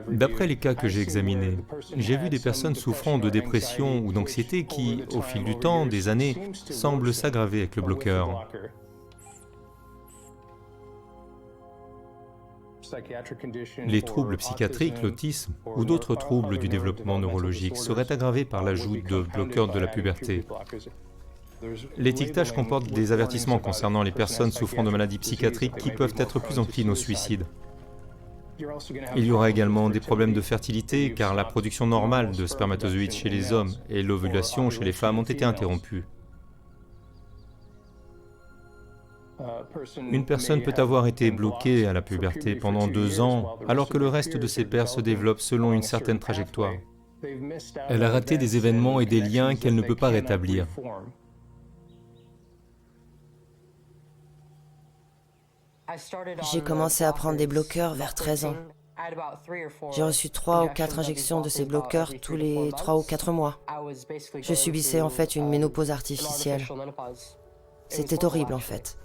D'après les cas que j'ai examinés, j'ai vu des personnes souffrant de dépression ou d'anxiété qui, au fil du temps, des années, semblent s'aggraver avec le bloqueur. Les troubles psychiatriques, l'autisme ou d'autres troubles du développement neurologique seraient aggravés par l'ajout de bloqueurs de la puberté. L'étiquetage comporte des avertissements concernant les personnes souffrant de maladies psychiatriques qui peuvent être plus enclines au suicide. Il y aura également des problèmes de fertilité car la production normale de spermatozoïdes chez les hommes et l'ovulation chez les femmes ont été interrompues. Une personne peut avoir été bloquée à la puberté pendant 2 ans alors que le reste de ses pairs se développe selon une certaine trajectoire. Elle a raté des événements et des liens qu'elle ne peut pas rétablir. J'ai commencé à prendre des bloqueurs vers 13 ans. J'ai reçu 3 ou 4 injections de ces bloqueurs tous les 3 ou 4 mois. Je subissais en fait une ménopause artificielle. C'était horrible en fait.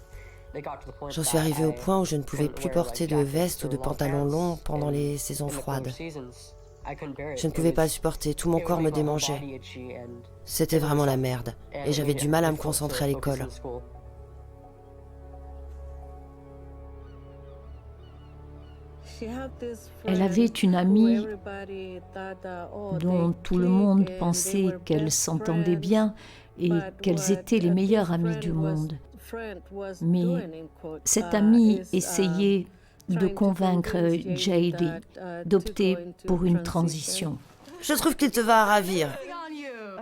J'en suis arrivée au point où je ne pouvais plus porter de veste ou de pantalon long pendant les saisons froides. Je ne pouvais pas le supporter, tout mon corps me démangeait. C'était vraiment la merde, et j'avais du mal à me concentrer à l'école. Elle avait une amie dont tout le monde pensait qu'elles s'entendaient bien et qu'elles étaient les meilleures amies du monde. Mais cette amie essayait de convaincre JD d'opter pour une transition. Je trouve qu'il te va ravir.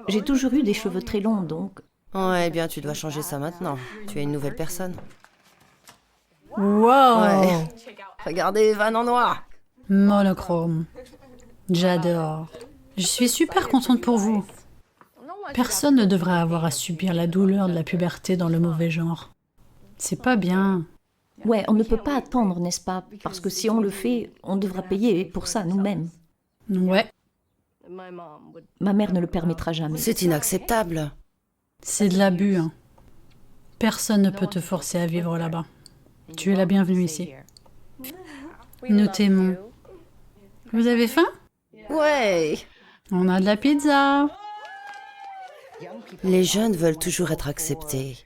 J'ai toujours eu des cheveux très longs, donc... Ouais, bien, tu dois changer ça maintenant. Tu es une nouvelle personne. Wow! Ouais. Regardez, Van en noir. Monochrome. J'adore. Je suis super contente pour vous. Personne ne devrait avoir à subir la douleur de la puberté dans le mauvais genre. C'est pas bien. Ouais, on ne peut pas attendre, n'est-ce pas? Parce que si on le fait, on devra payer pour ça nous-mêmes. Ouais, Ma mère ne le permettra jamais. C'est inacceptable. c'est de l'abus. Hein. Personne ne peut te forcer à vivre là-bas. Tu es la bienvenue ici. Nous t'aimons. Vous avez faim? Ouais. On a de la pizza. Les jeunes veulent toujours être acceptés.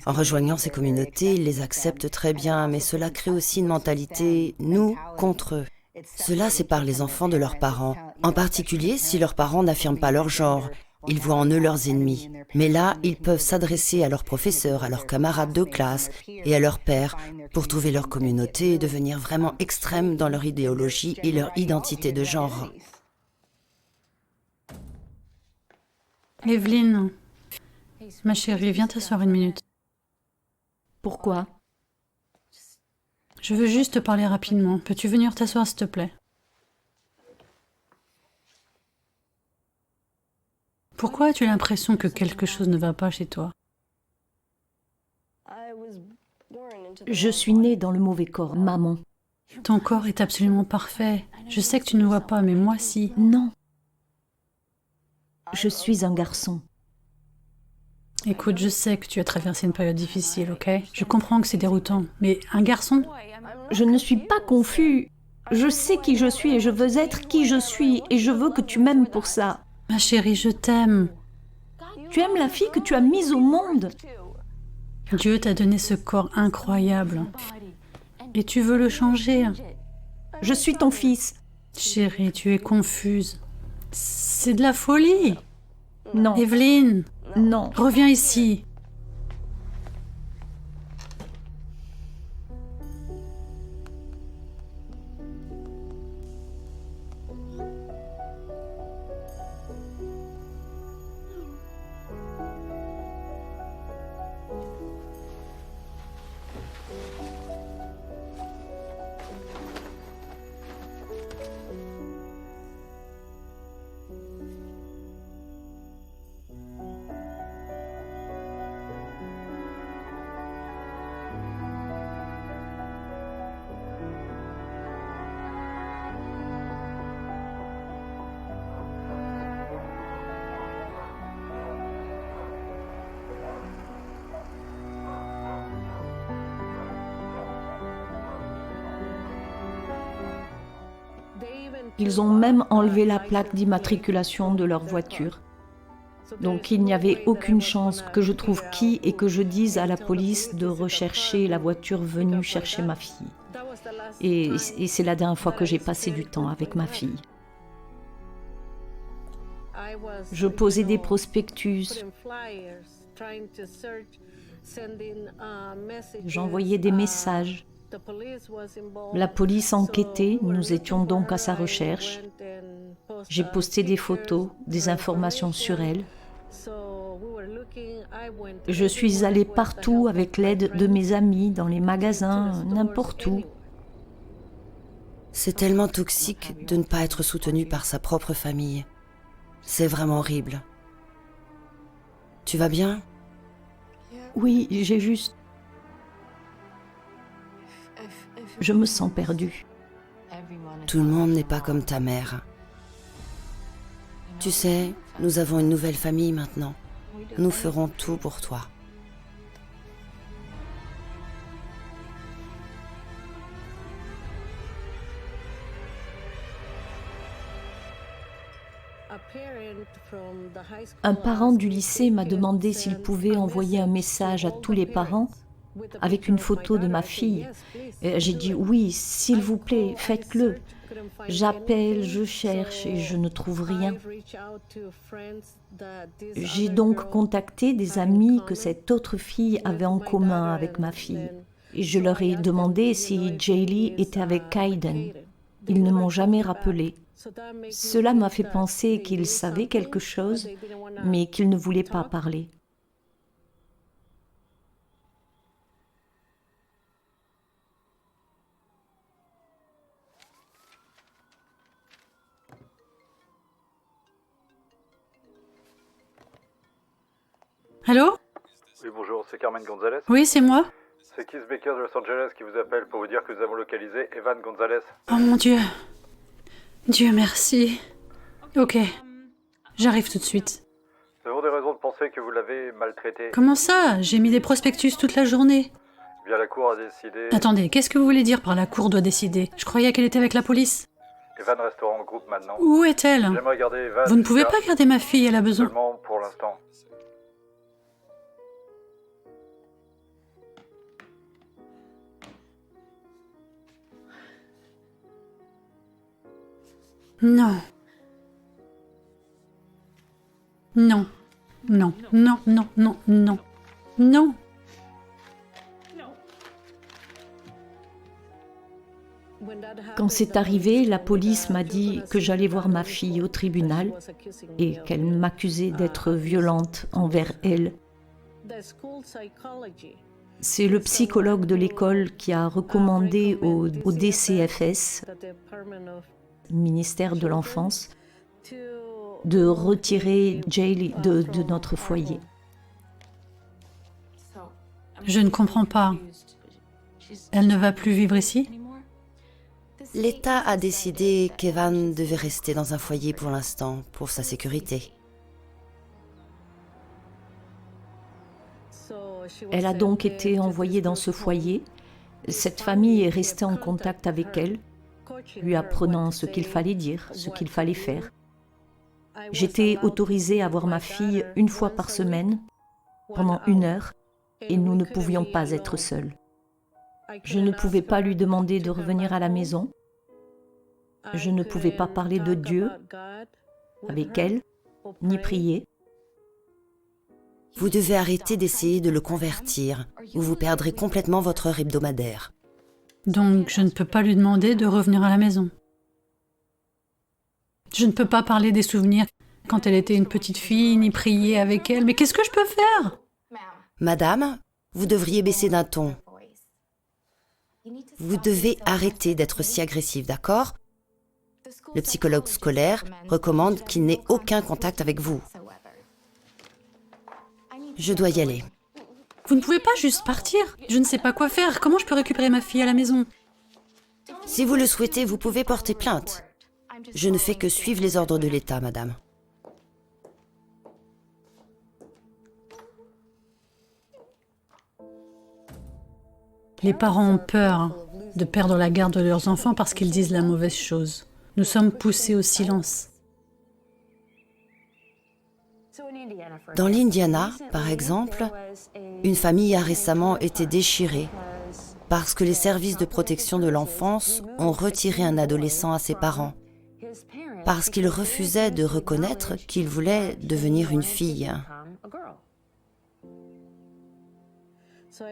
En rejoignant ces communautés, ils les acceptent très bien, mais cela crée aussi une mentalité « nous contre eux ». Cela sépare les enfants de leurs parents, en particulier si leurs parents n'affirment pas leur genre, Ils voient en eux leurs ennemis. Mais là, ils peuvent s'adresser à leurs professeurs, à leurs camarades de classe et à leurs pairs pour trouver leur communauté et devenir vraiment extrêmes dans leur idéologie et leur identité de genre. Evelyne, ma chérie, viens t'asseoir une minute. Pourquoi? Je veux juste te parler rapidement. Peux-tu venir t'asseoir, s'il te plaît? Pourquoi as-tu l'impression que quelque chose ne va pas chez toi? Je suis née dans le mauvais corps, maman. Ton corps est absolument parfait. Je sais que tu ne vois pas, mais moi si. Non. Je suis un garçon. Écoute, je sais que tu as traversé une période difficile, ok? Je comprends que c'est déroutant, mais un garçon? Je ne suis pas confus. Je sais qui je suis et je veux être qui je suis et je veux que tu m'aimes pour ça. Ma chérie, je t'aime. Tu aimes la fille que tu as mise au monde. Dieu t'a donné ce corps incroyable. Et tu veux le changer? Je suis ton fils. Chérie, tu es confuse. C'est de la folie. Non, Evelyne, non. reviens ici. Ils ont même enlevé la plaque d'immatriculation de leur voiture. Donc il n'y avait aucune chance que je trouve qui et que je dise à la police de rechercher la voiture venue chercher ma fille. Et c'est la dernière fois que j'ai passé du temps avec ma fille. Je posais des prospectus. J'envoyais des messages. La police enquêtait, nous étions donc à sa recherche. J'ai posté des photos, des informations sur elle. Je suis allée partout avec l'aide de mes amis, dans les magasins, n'importe où. C'est tellement toxique de ne pas être soutenu par sa propre famille. C'est vraiment horrible. Tu vas bien? Oui, j'ai juste... Je me sens perdue. Tout le monde n'est pas comme ta mère. Tu sais, nous avons une nouvelle famille maintenant. Nous ferons tout pour toi. Un parent du lycée m'a demandé s'il pouvait envoyer un message à tous les parents avec une photo de ma fille. J'ai dit oui, s'il vous plaît, faites-le. J'appelle, je cherche et je ne trouve rien. J'ai donc contacté des amis que cette autre fille avait en commun avec ma fille. Et je leur ai demandé si Jaylee était avec Kaiden. Ils ne m'ont jamais rappelé. Cela m'a fait penser qu'ils savaient quelque chose, mais qu'ils ne voulaient pas parler. Allô? Oui, bonjour, c'est Carmen Gonzalez. Oui, c'est moi. C'est Keith Baker de Los Angeles qui vous appelle pour vous dire que nous avons localisé Evan Gonzalez. Oh mon Dieu. Dieu merci. Ok. J'arrive tout de suite. Nous avons des raisons de penser que vous l'avez maltraité. Comment ça? J'ai mis des prospectus toute la journée. Eh bien, la cour a décidé... Attendez, qu'est-ce que vous voulez dire par la cour doit décider? Je croyais qu'elle était avec la police. Evan restera en groupe maintenant. Où est-elle? J'aimerais garder Evan... Vous ne pouvez pas garder ma fille, elle a besoin. Seulement pour l'instant. Non. Non, non, non, non, non, non, non. Quand c'est arrivé, la police m'a dit que j'allais voir ma fille au tribunal et qu'elle m'accusait d'être violente envers elle. C'est le psychologue de l'école qui a recommandé au DCFS, ministère de l'Enfance, de retirer Jaylee de notre foyer. Je ne comprends pas. Elle ne va plus vivre ici? L'État a décidé qu'Evan devait rester dans un foyer pour l'instant, pour sa sécurité. Elle a donc été envoyée dans ce foyer. Cette famille est restée en contact avec elle, lui apprenant ce qu'il fallait dire, ce qu'il fallait faire. J'étais autorisée à voir ma fille une fois par semaine, pendant 1 heure, et nous ne pouvions pas être seuls. Je ne pouvais pas lui demander de revenir à la maison. Je ne pouvais pas parler de Dieu avec elle, ni prier. Vous devez arrêter d'essayer de le convertir, ou vous perdrez complètement votre heure hebdomadaire. Donc je ne peux pas lui demander de revenir à la maison. Je ne peux pas parler des souvenirs quand elle était une petite fille, ni prier avec elle. Mais qu'est-ce que je peux faire? Madame, vous devriez baisser d'un ton. Vous devez arrêter d'être si agressive, d'accord? Le psychologue scolaire recommande qu'il n'ait aucun contact avec vous. Je dois y aller. Vous ne pouvez pas juste partir? Je ne sais pas quoi faire. Comment je peux récupérer ma fille à la maison? Si vous le souhaitez, vous pouvez porter plainte. Je ne fais que suivre les ordres de l'État, madame. Les parents ont peur de perdre la garde de leurs enfants parce qu'ils disent la mauvaise chose. Nous sommes poussés au silence. Dans l'Indiana, par exemple, une famille a récemment été déchirée parce que les services de protection de l'enfance ont retiré un adolescent à ses parents, parce qu'il refusait de reconnaître qu'il voulait devenir une fille.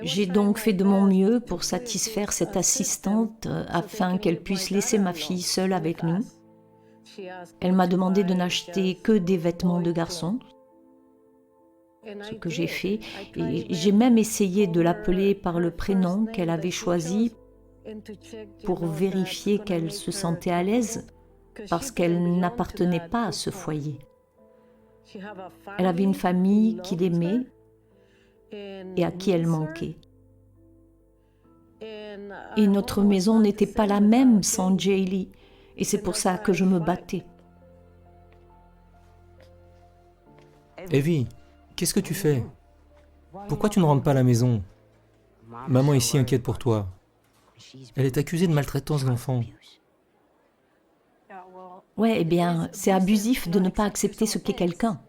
J'ai donc fait de mon mieux pour satisfaire cette assistante afin qu'elle puisse laisser ma fille seule avec nous. Elle m'a demandé de n'acheter que des vêtements de garçon, ce que j'ai fait, et j'ai même essayé de l'appeler par le prénom qu'elle avait choisi pour vérifier qu'elle se sentait à l'aise, parce qu'elle n'appartenait pas à ce foyer. Elle avait une famille qui l'aimait et à qui elle manquait. Et notre maison n'était pas la même sans Jaylee, et c'est pour ça que je me battais. Evie, qu'est-ce que tu fais? Pourquoi tu ne rentres pas à la maison? Maman est si inquiète pour toi. Elle est accusée de maltraitance d'enfant. Ouais, eh bien, c'est abusif de ne pas accepter ce qu'est quelqu'un.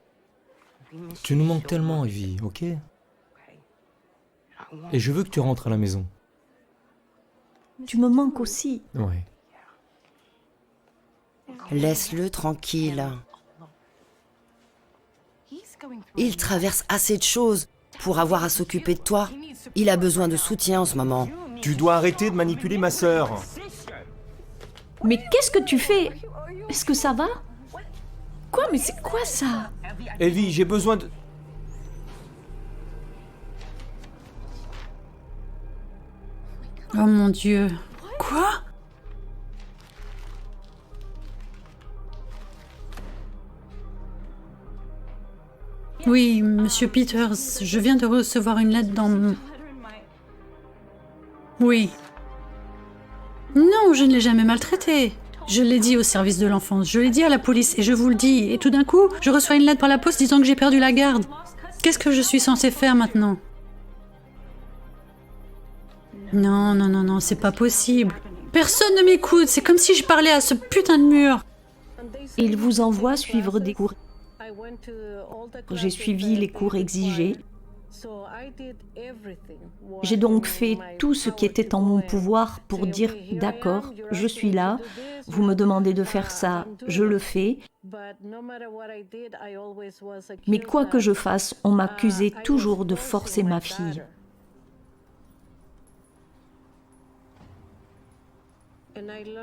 Tu nous manques tellement, Evie, ok? Et je veux que tu rentres à la maison. Tu me manques aussi. Ouais. Laisse-le tranquille. Il traverse assez de choses pour avoir à s'occuper de toi. Il a besoin de soutien en ce moment. Tu dois arrêter de manipuler ma sœur. Mais qu'est-ce que tu fais? Est-ce que ça va? Quoi? Mais c'est quoi ça? Evie, j'ai besoin de... Oh mon Dieu. Quoi? Oui, Monsieur Peters, je viens de recevoir une lettre dans mon... Oui. Non, je ne l'ai jamais maltraité. Je l'ai dit au service de l'enfance, je l'ai dit à la police et je vous le dis. Et tout d'un coup, je reçois une lettre par la poste disant que j'ai perdu la garde. Qu'est-ce que je suis censée faire maintenant? Non, non, non, non, c'est pas possible. Personne ne m'écoute, c'est comme si je parlais à ce putain de mur. Il vous envoie suivre des cours. J'ai suivi les cours exigés. J'ai donc fait tout ce qui était en mon pouvoir pour dire « D'accord, je suis là, vous me demandez de faire ça, je le fais, Mais quoi que je fasse, on m'accusait toujours de forcer ma fille.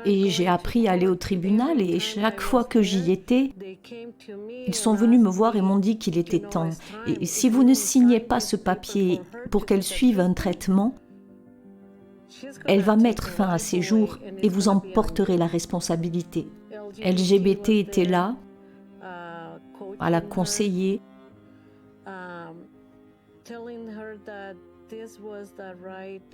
Et j'ai appris à aller au tribunal et chaque fois que j'y étais, ils sont venus me voir et m'ont dit qu'il était temps. Et si vous ne signez pas ce papier pour qu'elle suive un traitement, elle va mettre fin à ses jours et vous en porterez la responsabilité. LGBT était là, à la conseiller,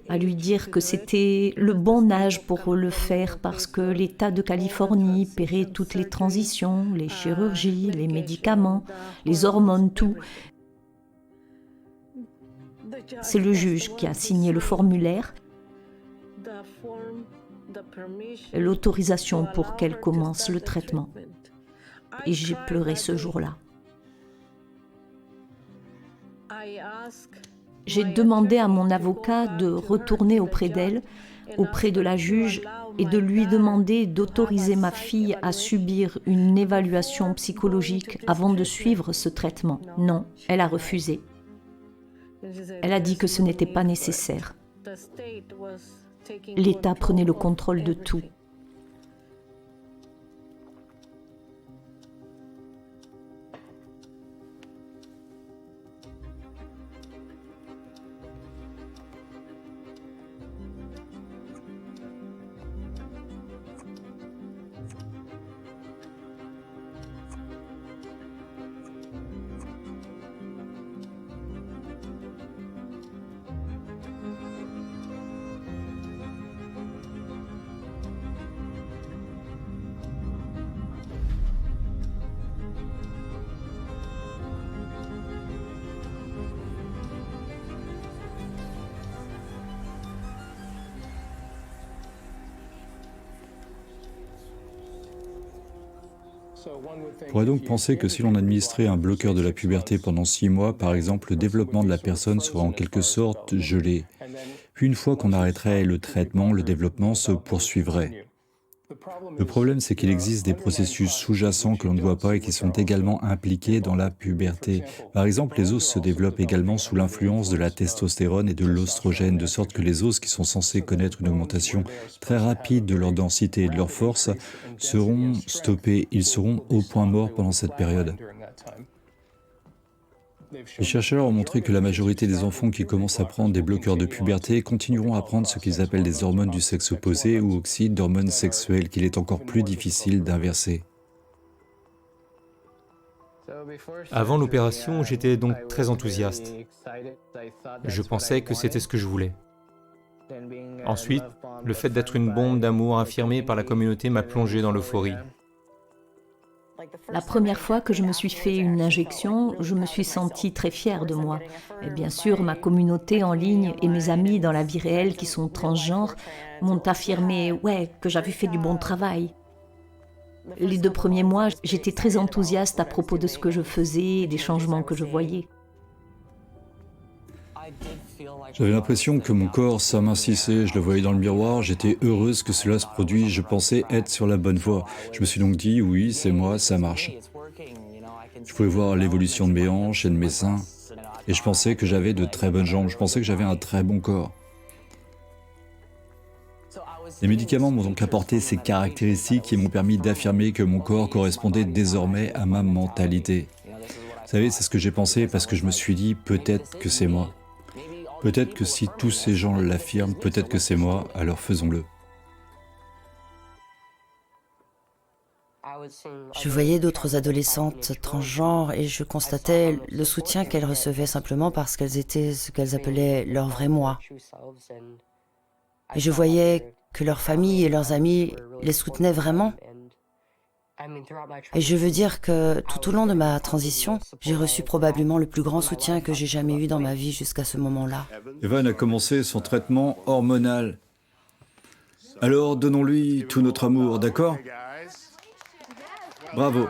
à lui dire que c'était le bon âge pour le faire parce que l'État de Californie paierait toutes les transitions, les chirurgies, les médicaments, les hormones, tout. C'est le juge qui a signé le formulaire, l'autorisation pour qu'elle commence le traitement. Et j'ai pleuré ce jour-là. J'ai demandé à mon avocat de retourner auprès d'elle, auprès de la juge, et de lui demander d'autoriser ma fille à subir une évaluation psychologique avant de suivre ce traitement. Non, elle a refusé. Elle a dit que ce n'était pas nécessaire. L'État prenait le contrôle de tout. On pourrait donc penser que si l'on administrait un bloqueur de la puberté pendant 6 mois, par exemple, le développement de la personne serait en quelque sorte gelé. Puis une fois qu'on arrêterait le traitement, le développement se poursuivrait. Le problème, c'est qu'il existe des processus sous-jacents que l'on ne voit pas et qui sont également impliqués dans la puberté. Par exemple, les os se développent également sous l'influence de la testostérone et de l'oestrogène, de sorte que les os qui sont censés connaître une augmentation très rapide de leur densité et de leur force seront stoppés. Ils seront au point mort pendant cette période. Les chercheurs ont montré que la majorité des enfants qui commencent à prendre des bloqueurs de puberté continueront à prendre ce qu'ils appellent des hormones du sexe opposé ou oxydes d'hormones sexuelles qu'il est encore plus difficile d'inverser. Avant l'opération, j'étais donc très enthousiaste. Je pensais que c'était ce que je voulais. Ensuite, le fait d'être une bombe d'amour affirmée par la communauté m'a plongé dans l'euphorie. La première fois que je me suis fait une injection, je me suis sentie très fière de moi. Et bien sûr, ma communauté en ligne et mes amis dans la vie réelle qui sont transgenres m'ont affirmé que j'avais fait du bon travail. Les 2 premiers mois, j'étais très enthousiaste à propos de ce que je faisais et des changements que je voyais. J'avais l'impression que mon corps s'amincissait, je le voyais dans le miroir, j'étais heureuse que cela se produise, je pensais être sur la bonne voie. Je me suis donc dit, oui, c'est moi, ça marche. Je pouvais voir l'évolution de mes hanches et de mes seins, et je pensais que j'avais de très bonnes jambes, je pensais que j'avais un très bon corps. Les médicaments m'ont donc apporté ces caractéristiques qui m'ont permis d'affirmer que mon corps correspondait désormais à ma mentalité. Vous savez, c'est ce que j'ai pensé parce que je me suis dit, peut-être que c'est moi. Peut-être que si tous ces gens l'affirment, peut-être que c'est moi, alors faisons-le. Je voyais d'autres adolescentes transgenres et je constatais le soutien qu'elles recevaient simplement parce qu'elles étaient ce qu'elles appelaient leur vrai moi. Et je voyais que leurs familles et leurs amis les soutenaient vraiment. Et je veux dire que tout au long de ma transition, j'ai reçu probablement le plus grand soutien que j'ai jamais eu dans ma vie jusqu'à ce moment-là. Evan a commencé son traitement hormonal. Alors donnons-lui tout notre amour, d'accord ? Bravo.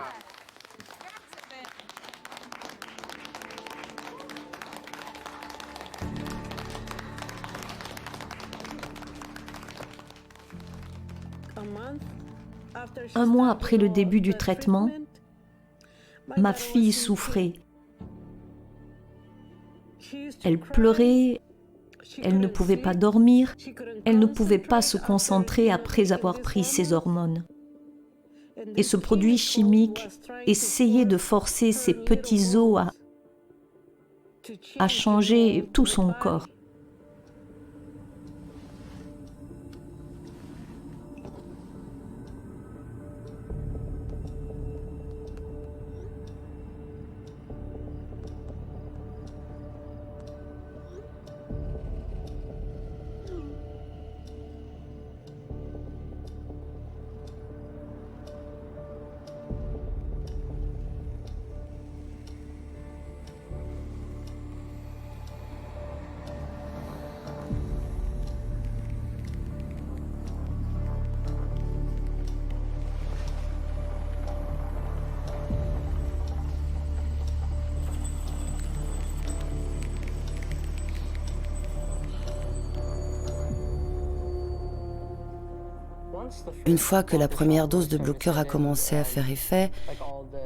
Un mois après le début du traitement, Ma fille souffrait. Elle pleurait, elle ne pouvait pas dormir, elle ne pouvait pas se concentrer après avoir pris ses hormones. Et ce produit chimique essayait de forcer ses petits os à changer tout son corps. Une fois que la première dose de bloqueur a commencé à faire effet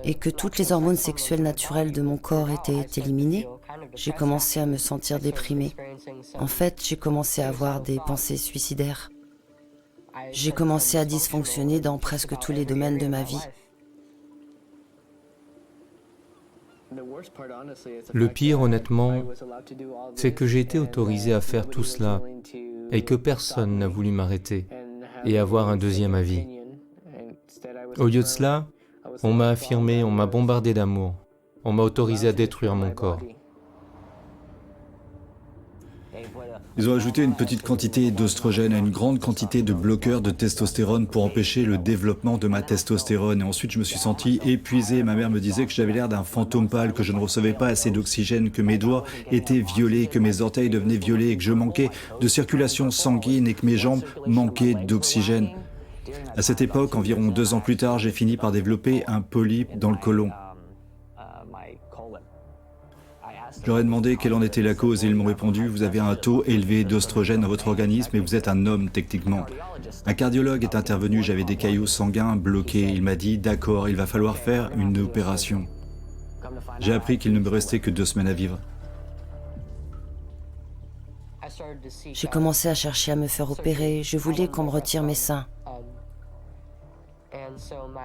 et que toutes les hormones sexuelles naturelles de mon corps étaient éliminées, j'ai commencé à me sentir déprimée. En fait, j'ai commencé à avoir des pensées suicidaires. J'ai commencé à dysfonctionner dans presque tous les domaines de ma vie. Le pire, honnêtement, c'est que j'ai été autorisé à faire tout cela et que personne n'a voulu m'arrêter et avoir un deuxième avis. Au lieu de cela, on m'a affirmé, on m'a bombardé d'amour, on m'a autorisé à détruire mon corps. Ils ont ajouté une petite quantité d'oestrogène à une grande quantité de bloqueurs de testostérone pour empêcher le développement de ma testostérone. Et ensuite, je me suis senti épuisé. Ma mère me disait que j'avais l'air d'un fantôme pâle, que je ne recevais pas assez d'oxygène, que mes doigts étaient violets, que mes orteils devenaient violets, et que je manquais de circulation sanguine et que mes jambes manquaient d'oxygène. À cette époque, environ 2 ans plus tard, j'ai fini par développer un polype dans le côlon. Je leur ai demandé quelle en était la cause et ils m'ont répondu « Vous avez un taux élevé d'oestrogène dans votre organisme et vous êtes un homme techniquement ». Un cardiologue est intervenu, j'avais des caillots sanguins bloqués. Il m'a dit « D'accord, il va falloir faire une opération ». J'ai appris qu'il ne me restait que 2 semaines à vivre. J'ai commencé à chercher à me faire opérer. Je voulais qu'on me retire mes seins.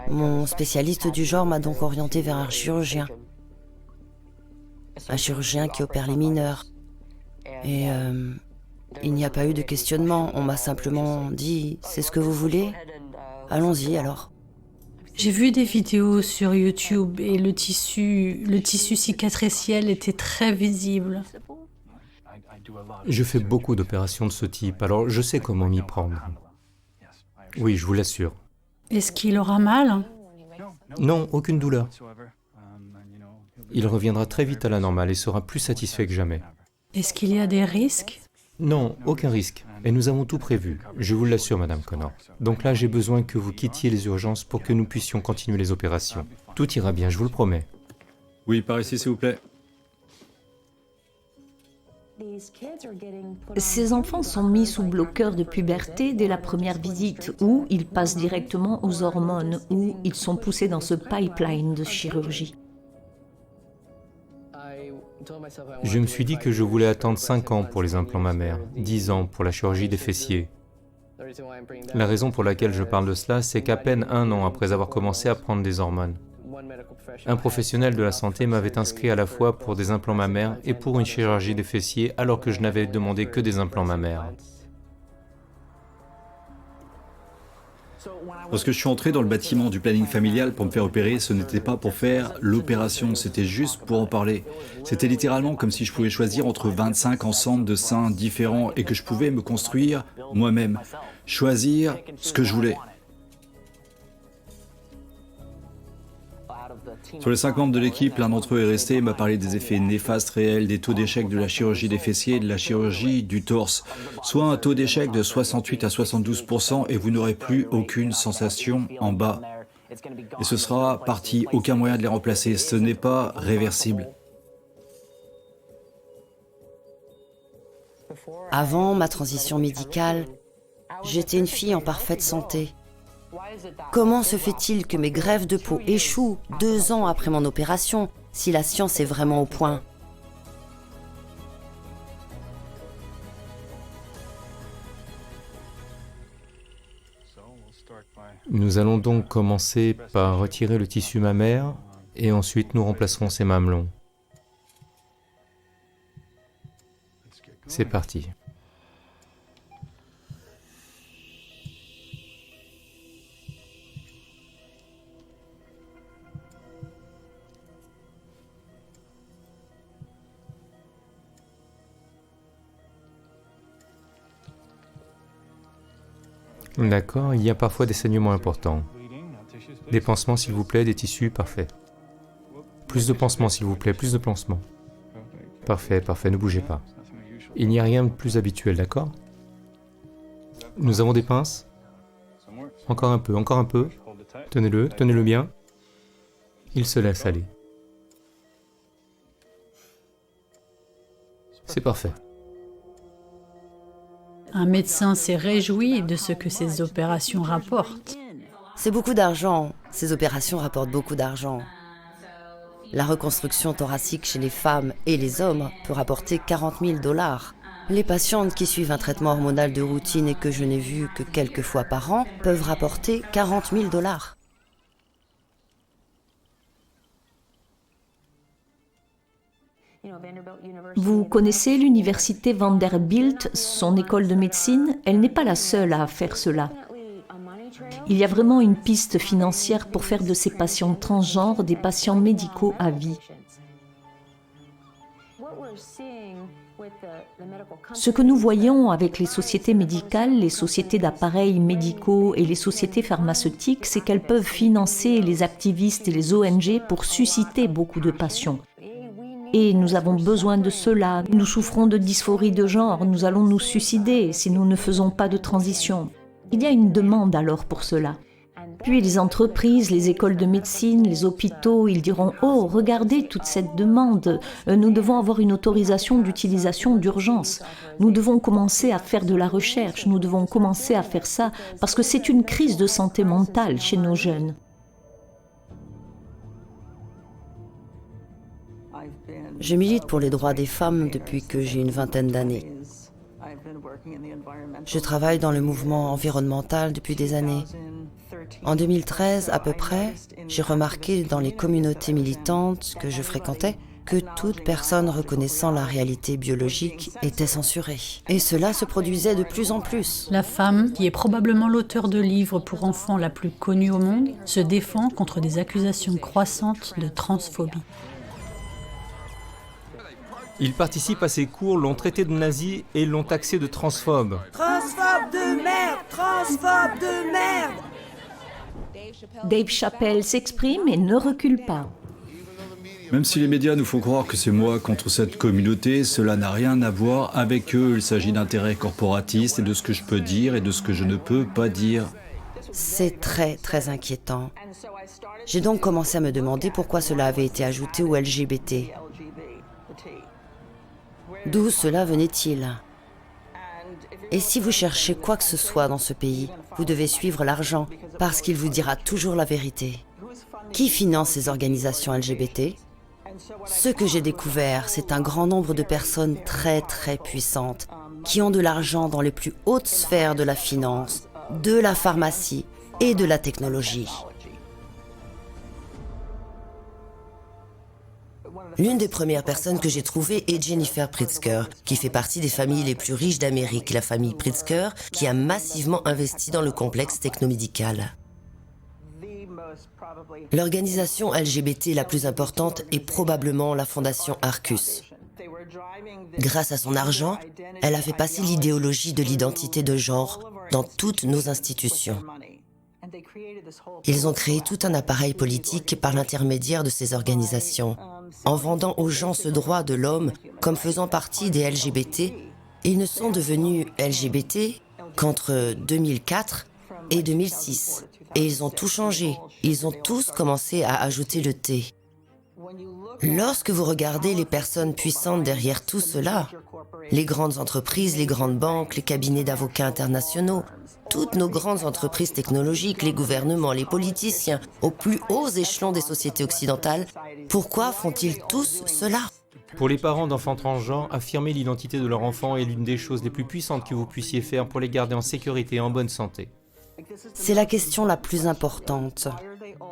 Mon spécialiste du genre m'a donc orienté vers un chirurgien qui opère les mineurs. Et il n'y a pas eu de questionnement. On m'a simplement dit « C'est ce que vous voulez ? Allons-y alors ». J'ai vu des vidéos sur YouTube et le tissu cicatriciel était très visible. Je fais beaucoup d'opérations de ce type, alors je sais comment m'y prendre. Oui, je vous l'assure. Est-ce qu'il aura mal ? Non, aucune douleur. Il reviendra très vite à la normale et sera plus satisfait que jamais. Est-ce qu'il y a des risques ? Non, aucun risque. Et nous avons tout prévu. Je vous l'assure, Madame Connor. Donc là, j'ai besoin que vous quittiez les urgences pour que nous puissions continuer les opérations. Tout ira bien, je vous le promets. Oui, par ici, s'il vous plaît. Ces enfants sont mis sous bloqueur de puberté dès la première visite, où ils passent directement aux hormones, où ils sont poussés dans ce pipeline de chirurgie. Je me suis dit que je voulais attendre 5 ans pour les implants mammaires, 10 ans pour la chirurgie des fessiers. La raison pour laquelle je parle de cela, c'est qu'à peine 1 an après avoir commencé à prendre des hormones, un professionnel de la santé m'avait inscrit à la fois pour des implants mammaires et pour une chirurgie des fessiers, alors que je n'avais demandé que des implants mammaires. Lorsque je suis entré dans le bâtiment du planning familial pour me faire opérer, ce n'était pas pour faire l'opération, c'était juste pour en parler. C'était littéralement comme si je pouvais choisir entre 25 ensembles de seins différents et que je pouvais me construire moi-même, choisir ce que je voulais. Sur les 5 membres de l'équipe, l'un d'entre eux est resté et m'a parlé des effets néfastes réels des taux d'échec de la chirurgie des fessiers et de la chirurgie du torse. Soit un taux d'échec de 68 à 72% et vous n'aurez plus aucune sensation en bas. Et ce sera parti, aucun moyen de les remplacer, ce n'est pas réversible. Avant ma transition médicale, j'étais une fille en parfaite santé. Comment se fait-il que mes greffes de peau échouent 2 ans après mon opération, si la science est vraiment au point ? Nous allons donc commencer par retirer le tissu mammaire et ensuite nous remplacerons ces mamelons. C'est parti. D'accord, il y a parfois des saignements importants. Des pansements s'il vous plaît, des tissus, parfait. Plus de pansements s'il vous plaît, plus de pansements. Parfait, parfait, ne bougez pas. Il n'y a rien de plus habituel, d'accord? Nous avons des pinces? Encore un peu, encore un peu. Tenez-le, tenez-le bien. Il se laisse aller. C'est parfait. Un médecin s'est réjoui de ce que ces opérations rapportent. C'est beaucoup d'argent. Ces opérations rapportent beaucoup d'argent. La reconstruction thoracique chez les femmes et les hommes peut rapporter 40 000 $. Les patientes qui suivent un traitement hormonal de routine et que je n'ai vu que quelques fois par an peuvent rapporter 40 000 $. Vous connaissez l'université Vanderbilt, son école de médecine? Elle n'est pas la seule à faire cela. Il y a vraiment une piste financière pour faire de ces patients transgenres des patients médicaux à vie. Ce que nous voyons avec les sociétés médicales, les sociétés d'appareils médicaux et les sociétés pharmaceutiques, c'est qu'elles peuvent financer les activistes et les ONG pour susciter beaucoup de passion. Et nous avons besoin de cela. Nous souffrons de dysphorie de genre, nous allons nous suicider si nous ne faisons pas de transition. Il y a une demande alors pour cela. Puis les entreprises, les écoles de médecine, les hôpitaux, ils diront « Oh, regardez toute cette demande, nous devons avoir une autorisation d'utilisation d'urgence. Nous devons commencer à faire de la recherche, nous devons commencer à faire ça parce que c'est une crise de santé mentale chez nos jeunes. » Je milite pour les droits des femmes depuis que j'ai une vingtaine d'années. Je travaille dans le mouvement environnemental depuis des années. En 2013, à peu près, j'ai remarqué dans les communautés militantes que je fréquentais que toute personne reconnaissant la réalité biologique était censurée. Et cela se produisait de plus en plus. La femme, qui est probablement l'auteur de livres pour enfants la plus connue au monde, se défend contre des accusations croissantes de transphobie. Ils participent à ces cours, l'ont traité de nazi et l'ont taxé de transphobe. Transphobe de merde! Transphobe de merde! Dave Chappelle s'exprime et ne recule pas. Même si les médias nous font croire que c'est moi contre cette communauté, cela n'a rien à voir avec eux. Il s'agit d'intérêts corporatistes et de ce que je peux dire et de ce que je ne peux pas dire. C'est très, très inquiétant. J'ai donc commencé à me demander pourquoi cela avait été ajouté au LGBT. D'où cela venait-il? Et si vous cherchez quoi que ce soit dans ce pays, vous devez suivre l'argent, parce qu'il vous dira toujours la vérité. Qui finance ces organisations LGBT? Ce que j'ai découvert, c'est un grand nombre de personnes très très puissantes, qui ont de l'argent dans les plus hautes sphères de la finance, de la pharmacie et de la technologie. L'une des premières personnes que j'ai trouvées est Jennifer Pritzker, qui fait partie des familles les plus riches d'Amérique, la famille Pritzker, qui a massivement investi dans le complexe technomédical. L'organisation LGBT la plus importante est probablement la fondation Arcus. Grâce à son argent, elle a fait passer l'idéologie de l'identité de genre dans toutes nos institutions. Ils ont créé tout un appareil politique par l'intermédiaire de ces organisations. En vendant aux gens ce droit de l'homme comme faisant partie des LGBT, ils ne sont devenus LGBT qu'entre 2004 et 2006. Et ils ont tout changé. Ils ont tous commencé à ajouter le T. Lorsque vous regardez les personnes puissantes derrière tout cela, les grandes entreprises, les grandes banques, les cabinets d'avocats internationaux, toutes nos grandes entreprises technologiques, les gouvernements, les politiciens, aux plus hauts échelons des sociétés occidentales, pourquoi font-ils tous cela ? Pour les parents d'enfants transgenres, affirmer l'identité de leur enfant est l'une des choses les plus puissantes que vous puissiez faire pour les garder en sécurité et en bonne santé. C'est la question la plus importante.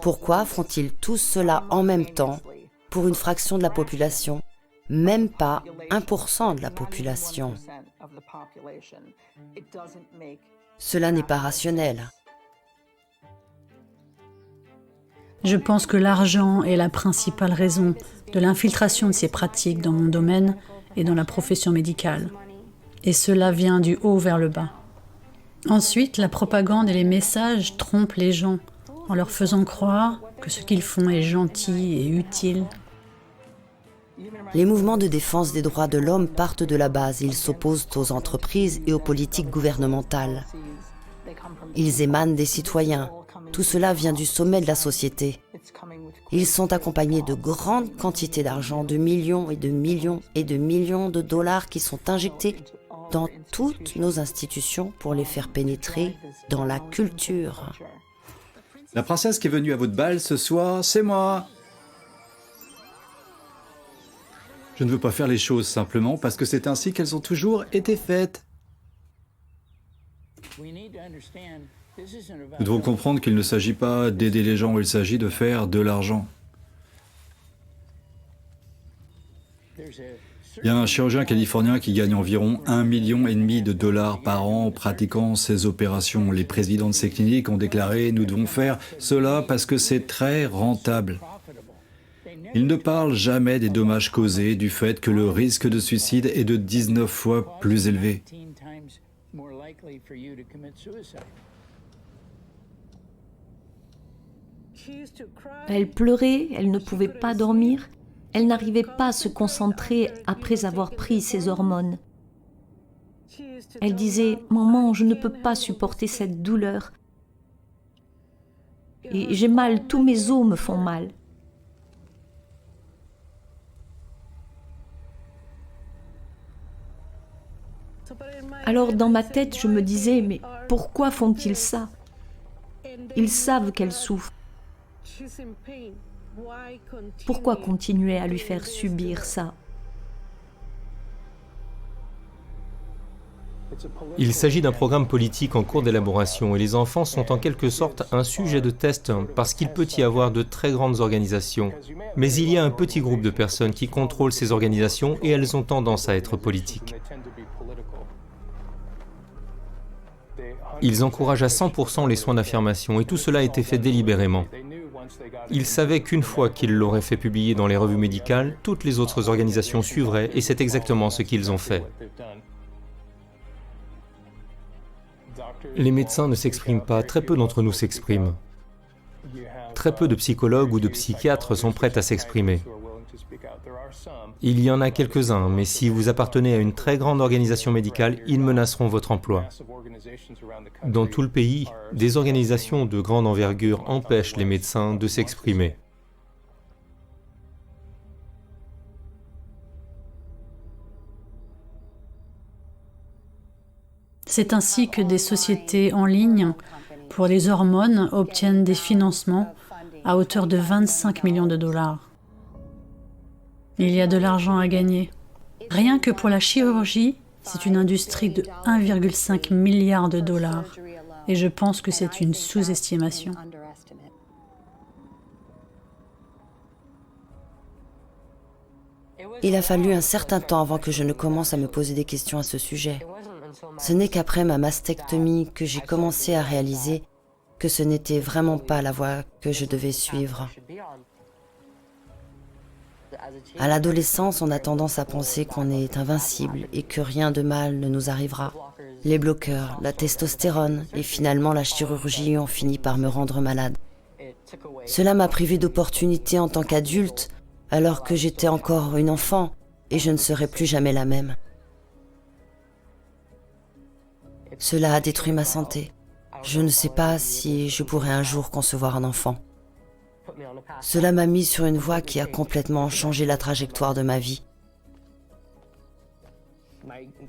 Pourquoi font-ils tous cela en même temps pour une fraction de la population, même pas 1% de la population? Cela n'est pas rationnel. Je pense que l'argent est la principale raison de l'infiltration de ces pratiques dans mon domaine et dans la profession médicale. Et cela vient du haut vers le bas. Ensuite, la propagande et les messages trompent les gens en leur faisant croire que ce qu'ils font est gentil et utile. Les mouvements de défense des droits de l'homme partent de la base. Ils s'opposent aux entreprises et aux politiques gouvernementales. Ils émanent des citoyens. Tout cela vient du sommet de la société. Ils sont accompagnés de grandes quantités d'argent, de millions et de millions et de millions de dollars qui sont injectés dans toutes nos institutions pour les faire pénétrer dans la culture. La princesse qui est venue à votre bal ce soir, c'est moi. Je ne veux pas faire les choses simplement parce que c'est ainsi qu'elles ont toujours été faites. Nous devons comprendre qu'il ne s'agit pas d'aider les gens, il s'agit de faire de l'argent. Il y a un chirurgien californien qui gagne environ 1,5 million de dollars par an en pratiquant ces opérations. Les présidents de ces cliniques ont déclaré « Nous devons faire cela parce que c'est très rentable ». Ils ne parlent jamais des dommages causés du fait que le risque de suicide est de 19 fois plus élevé. Elle pleurait, elle ne pouvait pas dormir, elle n'arrivait pas à se concentrer après avoir pris ses hormones. Elle disait « Maman, je ne peux pas supporter cette douleur. Et j'ai mal, tous mes os me font mal. » Alors dans ma tête, je me disais « Mais pourquoi font-ils ça ? Ils savent qu'elle souffre. Pourquoi continuer à lui faire subir ça ? » Il s'agit d'un programme politique en cours d'élaboration et les enfants sont en quelque sorte un sujet de test parce qu'il peut y avoir de très grandes organisations. Mais il y a un petit groupe de personnes qui contrôlent ces organisations et elles ont tendance à être politiques. Ils encouragent à 100% les soins d'affirmation et tout cela a été fait délibérément. Ils savaient qu'une fois qu'ils l'auraient fait publier dans les revues médicales, toutes les autres organisations suivraient et c'est exactement ce qu'ils ont fait. Les médecins ne s'expriment pas, très peu d'entre nous s'expriment. Très peu de psychologues ou de psychiatres sont prêts à s'exprimer. Il y en a quelques-uns, mais si vous appartenez à une très grande organisation médicale, ils menaceront votre emploi. Dans tout le pays, des organisations de grande envergure empêchent les médecins de s'exprimer. C'est ainsi que des sociétés en ligne pour les hormones obtiennent des financements à hauteur de 25 millions de dollars. Il y a de l'argent à gagner. Rien que pour la chirurgie, c'est une industrie de 1,5 milliard de dollars. Et je pense que c'est une sous-estimation. Il a fallu un certain temps avant que je ne commence à me poser des questions à ce sujet. Ce n'est qu'après ma mastectomie que j'ai commencé à réaliser que ce n'était vraiment pas la voie que je devais suivre. À l'adolescence, on a tendance à penser qu'on est invincible et que rien de mal ne nous arrivera. Les bloqueurs, la testostérone et finalement la chirurgie ont fini par me rendre malade. Cela m'a privé d'opportunités en tant qu'adulte alors que j'étais encore une enfant et je ne serai plus jamais la même. Cela a détruit ma santé. Je ne sais pas si je pourrai un jour concevoir un enfant. Cela m'a mis sur une voie qui a complètement changé la trajectoire de ma vie.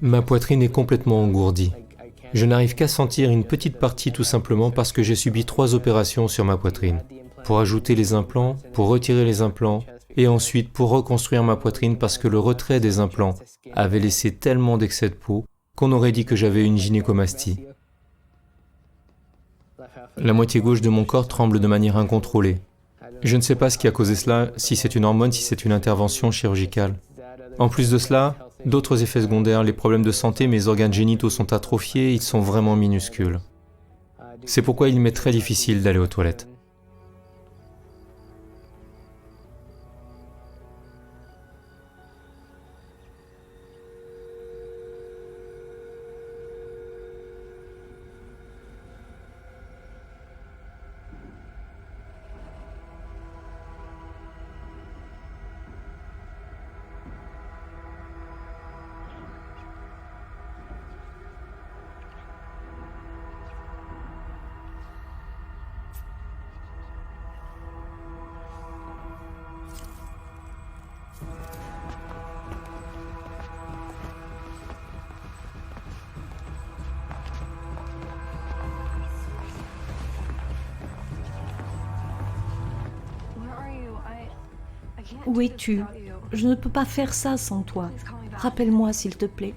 Ma poitrine est complètement engourdie. Je n'arrive qu'à sentir une petite partie tout simplement parce que j'ai subi 3 opérations sur ma poitrine. Pour ajouter les implants, pour retirer les implants, et ensuite pour reconstruire ma poitrine parce que le retrait des implants avait laissé tellement d'excès de peau qu'on aurait dit que j'avais une gynécomastie. La moitié gauche de mon corps tremble de manière incontrôlée. Je ne sais pas ce qui a causé cela, si c'est une hormone, si c'est une intervention chirurgicale. En plus de cela, d'autres effets secondaires, les problèmes de santé, mes organes génitaux sont atrophiés, ils sont vraiment minuscules. C'est pourquoi il m'est très difficile d'aller aux toilettes. Où es-tu? Je ne peux pas faire ça sans toi. Rappelle-moi, s'il te plaît.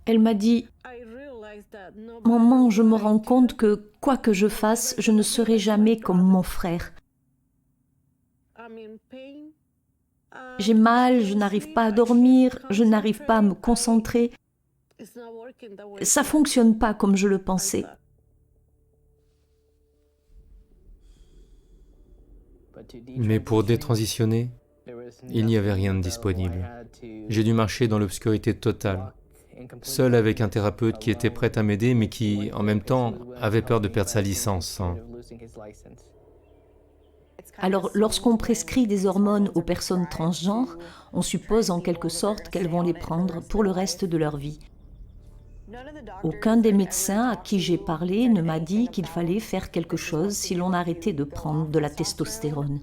Elle m'a dit, « Maman, je me rends compte que, quoi que je fasse, je ne serai jamais comme mon frère. J'ai mal, je n'arrive pas à dormir, je n'arrive pas à me concentrer. Ça ne fonctionne pas comme je le pensais. » Mais pour détransitionner, il n'y avait rien de disponible. J'ai dû marcher dans l'obscurité totale, seul avec un thérapeute qui était prêt à m'aider, mais qui, en même temps, avait peur de perdre sa licence. Alors, lorsqu'on prescrit des hormones aux personnes transgenres, on suppose en quelque sorte qu'elles vont les prendre pour le reste de leur vie. Aucun des médecins à qui j'ai parlé ne m'a dit qu'il fallait faire quelque chose si l'on arrêtait de prendre de la testostérone.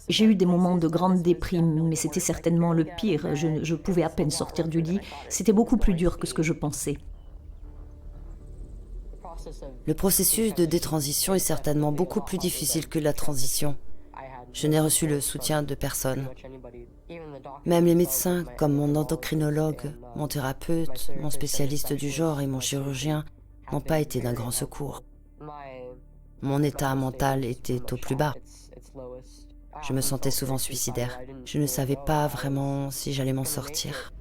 J'ai eu des moments de grande déprime, mais c'était certainement le pire. Je pouvais à peine sortir du lit. C'était beaucoup plus dur que ce que je pensais. Le processus de détransition est certainement beaucoup plus difficile que la transition. Je n'ai reçu le soutien de personne. Même les médecins, comme mon endocrinologue, mon thérapeute, mon spécialiste du genre et mon chirurgien, n'ont pas été d'un grand secours. Mon état mental était au plus bas. Je me sentais souvent suicidaire. Je ne savais pas vraiment si j'allais m'en sortir.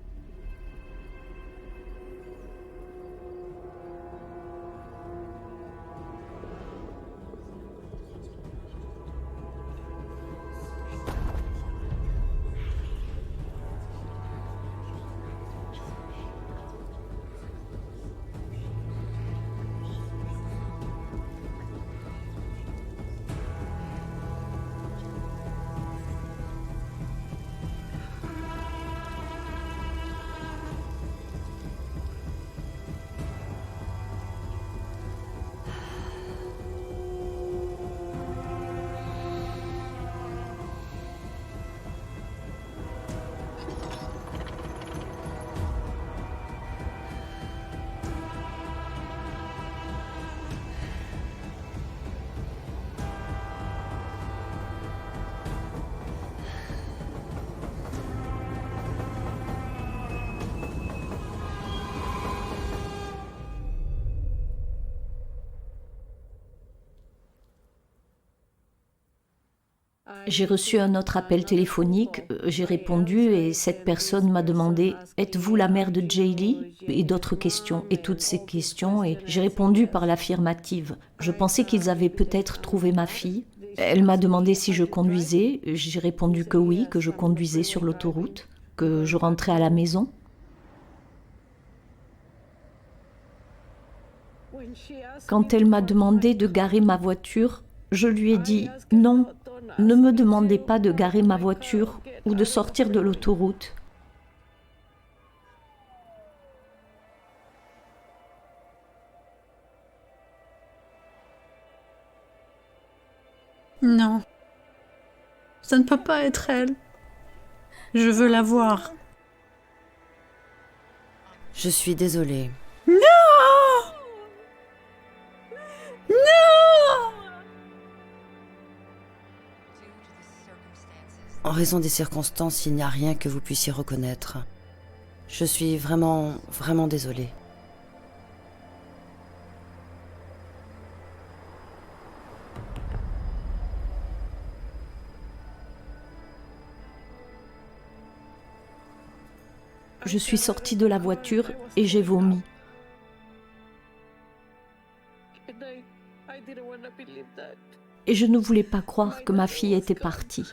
J'ai reçu un autre appel téléphonique, j'ai répondu et cette personne m'a demandé « Êtes-vous la mère de Jaylee ?» et d'autres questions, et toutes ces questions, et j'ai répondu par l'affirmative. Je pensais qu'ils avaient peut-être trouvé ma fille. Elle m'a demandé si je conduisais, j'ai répondu que oui, que je conduisais sur l'autoroute, que je rentrais à la maison. Quand elle m'a demandé de garer ma voiture, je lui ai dit « Non, ne me demandez pas de garer ma voiture ou de sortir de l'autoroute. » Non, ça ne peut pas être elle. Je veux la voir. Je suis désolée. Non! Non! En raison des circonstances, il n'y a rien que vous puissiez reconnaître. Je suis vraiment, vraiment désolée. Je suis sortie de la voiture et j'ai vomi. Et je ne voulais pas croire que ma fille était partie.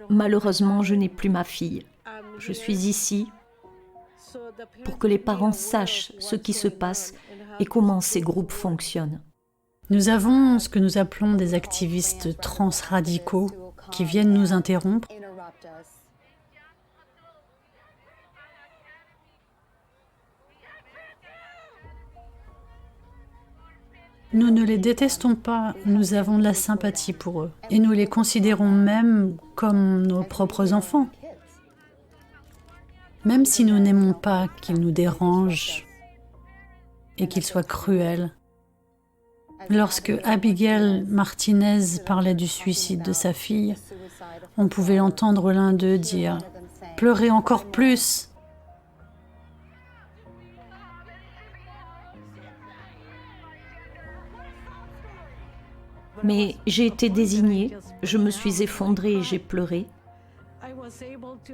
Malheureusement, je n'ai plus ma fille. Je suis ici pour que les parents sachent ce qui se passe et comment ces groupes fonctionnent. Nous avons ce que nous appelons des activistes transradicaux qui viennent nous interrompre. Nous ne les détestons pas, nous avons de la sympathie pour eux. Et nous les considérons même comme nos propres enfants. Même si nous n'aimons pas qu'ils nous dérangent et qu'ils soient cruels. Lorsque Abigail Martinez parlait du suicide de sa fille, on pouvait entendre l'un d'eux dire « Pleurez encore plus !» Mais j'ai été désignée, je me suis effondrée et j'ai pleuré.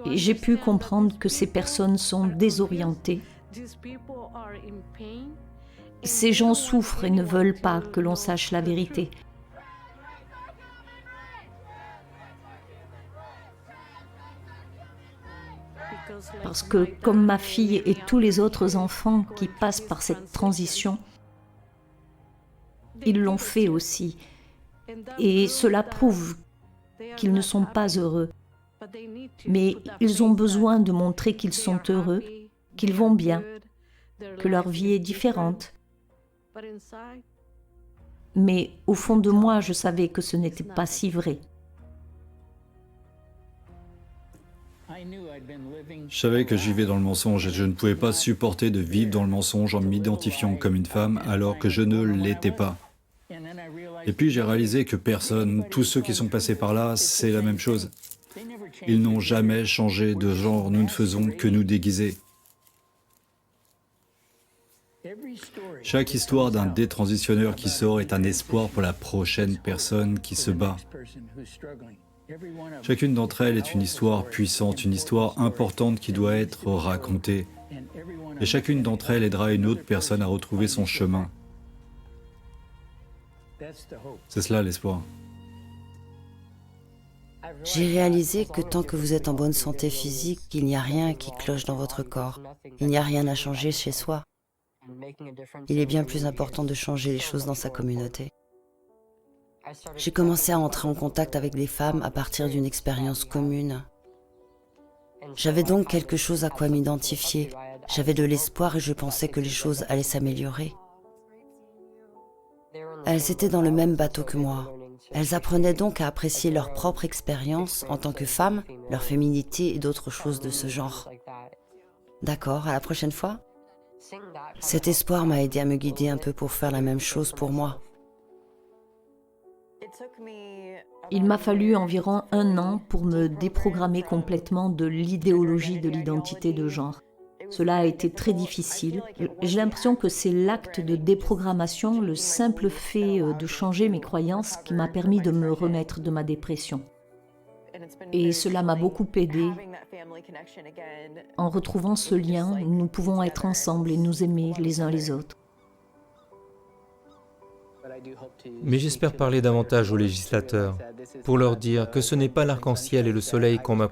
Et j'ai pu comprendre que ces personnes sont désorientées. Ces gens souffrent et ne veulent pas que l'on sache la vérité. Parce que comme ma fille et tous les autres enfants qui passent par cette transition, ils l'ont fait aussi. Et cela prouve qu'ils ne sont pas heureux. Mais ils ont besoin de montrer qu'ils sont heureux, qu'ils vont bien, que leur vie est différente. Mais au fond de moi, je savais que ce n'était pas si vrai. Je savais que je vivais dans le mensonge et je ne pouvais pas supporter de vivre dans le mensonge en m'identifiant comme une femme alors que je ne l'étais pas. Et puis j'ai réalisé que personne, tous ceux qui sont passés par là, c'est la même chose. Ils n'ont jamais changé de genre, nous ne faisons que nous déguiser. Chaque histoire d'un détransitionneur qui sort est un espoir pour la prochaine personne qui se bat. Chacune d'entre elles est une histoire puissante, une histoire importante qui doit être racontée. Et chacune d'entre elles aidera une autre personne à retrouver son chemin. C'est cela l'espoir. J'ai réalisé que tant que vous êtes en bonne santé physique, il n'y a rien qui cloche dans votre corps. Il n'y a rien à changer chez soi. Il est bien plus important de changer les choses dans sa communauté. J'ai commencé à entrer en contact avec des femmes à partir d'une expérience commune. J'avais donc quelque chose à quoi m'identifier. J'avais de l'espoir et je pensais que les choses allaient s'améliorer. Elles étaient dans le même bateau que moi. Elles apprenaient donc à apprécier leur propre expérience en tant que femmes, leur féminité et d'autres choses de ce genre. D'accord, à la prochaine fois. Cet espoir m'a aidé à me guider un peu pour faire la même chose pour moi. Il m'a fallu environ 1 an pour me déprogrammer complètement de l'idéologie de l'identité de genre. Cela a été très difficile. J'ai l'impression que c'est l'acte de déprogrammation, le simple fait de changer mes croyances qui m'a permis de me remettre de ma dépression. Et cela m'a beaucoup aidée. En retrouvant ce lien, nous pouvons être ensemble et nous aimer les uns les autres. Mais j'espère parler davantage aux législateurs pour leur dire que ce n'est pas l'arc-en-ciel et le soleil qu'on a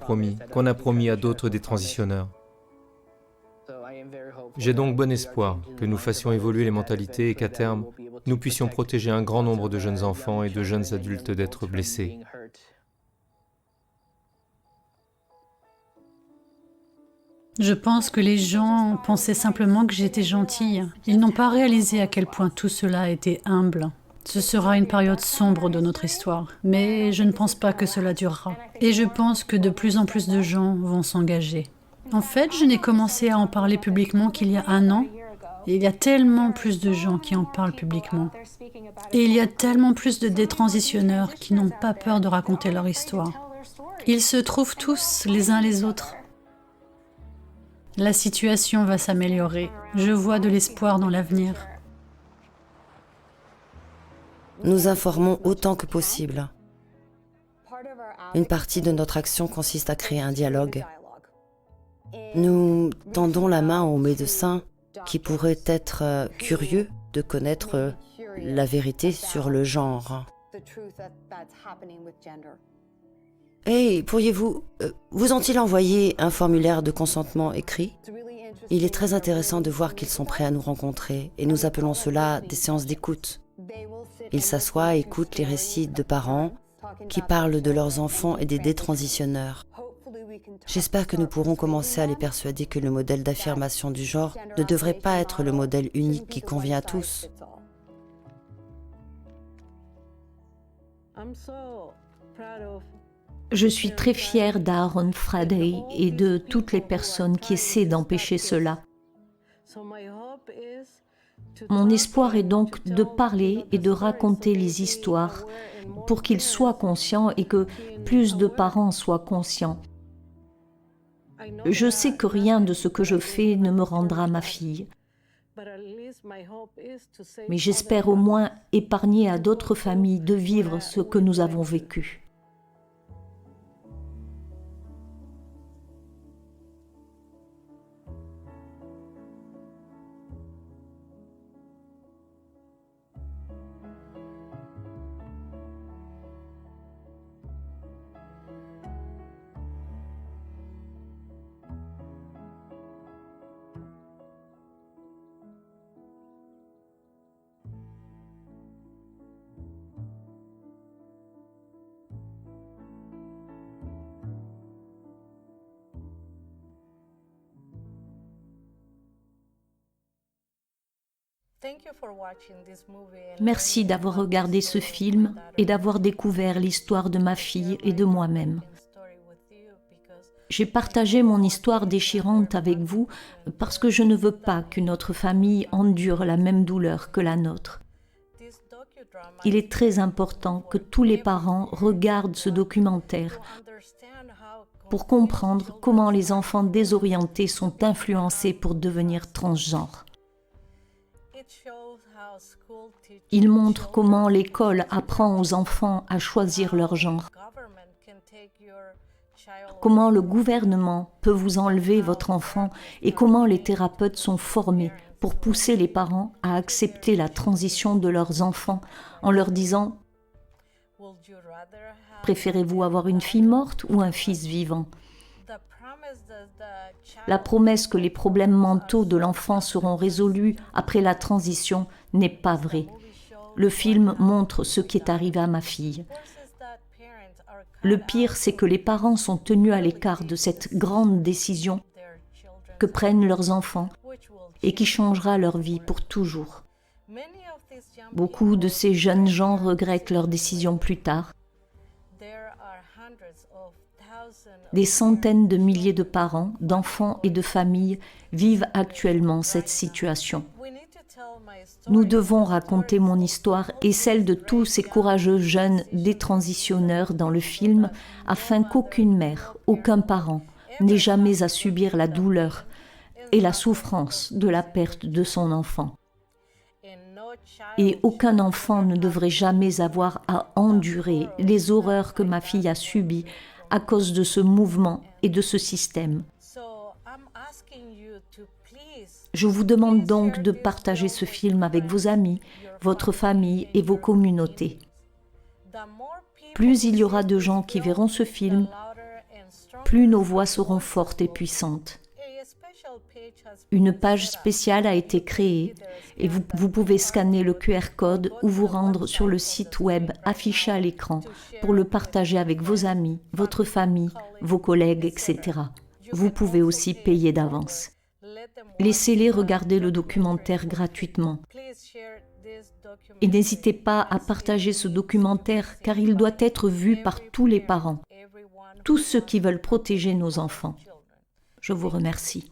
promis à d'autres détransitionneurs. J'ai donc bon espoir que nous fassions évoluer les mentalités et qu'à terme, nous puissions protéger un grand nombre de jeunes enfants et de jeunes adultes d'être blessés. Je pense que les gens pensaient simplement que j'étais gentille. Ils n'ont pas réalisé à quel point tout cela était humble. Ce sera une période sombre de notre histoire, mais je ne pense pas que cela durera. Et je pense que de plus en plus de gens vont s'engager. En fait, je n'ai commencé à en parler publiquement qu'il y a 1 an. Et il y a tellement plus de gens qui en parlent publiquement. Et il y a tellement plus de détransitionneurs qui n'ont pas peur de raconter leur histoire. Ils se trouvent tous les uns les autres. La situation va s'améliorer. Je vois de l'espoir dans l'avenir. Nous informons autant que possible. Une partie de notre action consiste à créer un dialogue. Nous tendons la main aux médecins qui pourraient être curieux de connaître la vérité sur le genre. Hey, pourriez-vous... vous ont-ils envoyé un formulaire de consentement écrit? Il est très intéressant de voir qu'ils sont prêts à nous rencontrer et nous appelons cela des séances d'écoute. Ils s'assoient et écoutent les récits de parents qui parlent de leurs enfants et des détransitionneurs. J'espère que nous pourrons commencer à les persuader que le modèle d'affirmation du genre ne devrait pas être le modèle unique qui convient à tous. Je suis très fière d'Aaron Friday et de toutes les personnes qui essaient d'empêcher cela. Mon espoir est donc de parler et de raconter les histoires pour qu'ils soient conscients et que plus de parents soient conscients. Je sais que rien de ce que je fais ne me rendra ma fille. Mais j'espère au moins épargner à d'autres familles de vivre ce que nous avons vécu. Merci d'avoir regardé ce film et d'avoir découvert l'histoire de ma fille et de moi-même. J'ai partagé mon histoire déchirante avec vous parce que je ne veux pas qu'une autre famille endure la même douleur que la nôtre. Il est très important que tous les parents regardent ce documentaire pour comprendre comment les enfants désorientés sont influencés pour devenir transgenres. Il montre comment l'école apprend aux enfants à choisir leur genre. Comment le gouvernement peut vous enlever votre enfant et comment les thérapeutes sont formés pour pousser les parents à accepter la transition de leurs enfants en leur disant « Préférez-vous avoir une fille morte ou un fils vivant ?» La promesse que les problèmes mentaux de l'enfant seront résolus après la transition n'est pas vraie. Le film montre ce qui est arrivé à ma fille. Le pire, c'est que les parents sont tenus à l'écart de cette grande décision que prennent leurs enfants et qui changera leur vie pour toujours. Beaucoup de ces jeunes gens regrettent leur décision plus tard. Des centaines de milliers de parents, d'enfants et de familles vivent actuellement cette situation. Nous devons raconter mon histoire et celle de tous ces courageux jeunes détransitionneurs dans le film afin qu'aucune mère, aucun parent n'ait jamais à subir la douleur et la souffrance de la perte de son enfant. Et aucun enfant ne devrait jamais avoir à endurer les horreurs que ma fille a subies à cause de ce mouvement et de ce système. Je vous demande donc de partager ce film avec vos amis, votre famille et vos communautés. Plus il y aura de gens qui verront ce film, plus nos voix seront fortes et puissantes. Une page spéciale a été créée et vous pouvez scanner le QR code ou vous rendre sur le site web affiché à l'écran pour le partager avec vos amis, votre famille, vos collègues, etc. Vous pouvez aussi payer d'avance. Laissez-les regarder le documentaire gratuitement. Et n'hésitez pas à partager ce documentaire car il doit être vu par tous les parents, tous ceux qui veulent protéger nos enfants. Je vous remercie.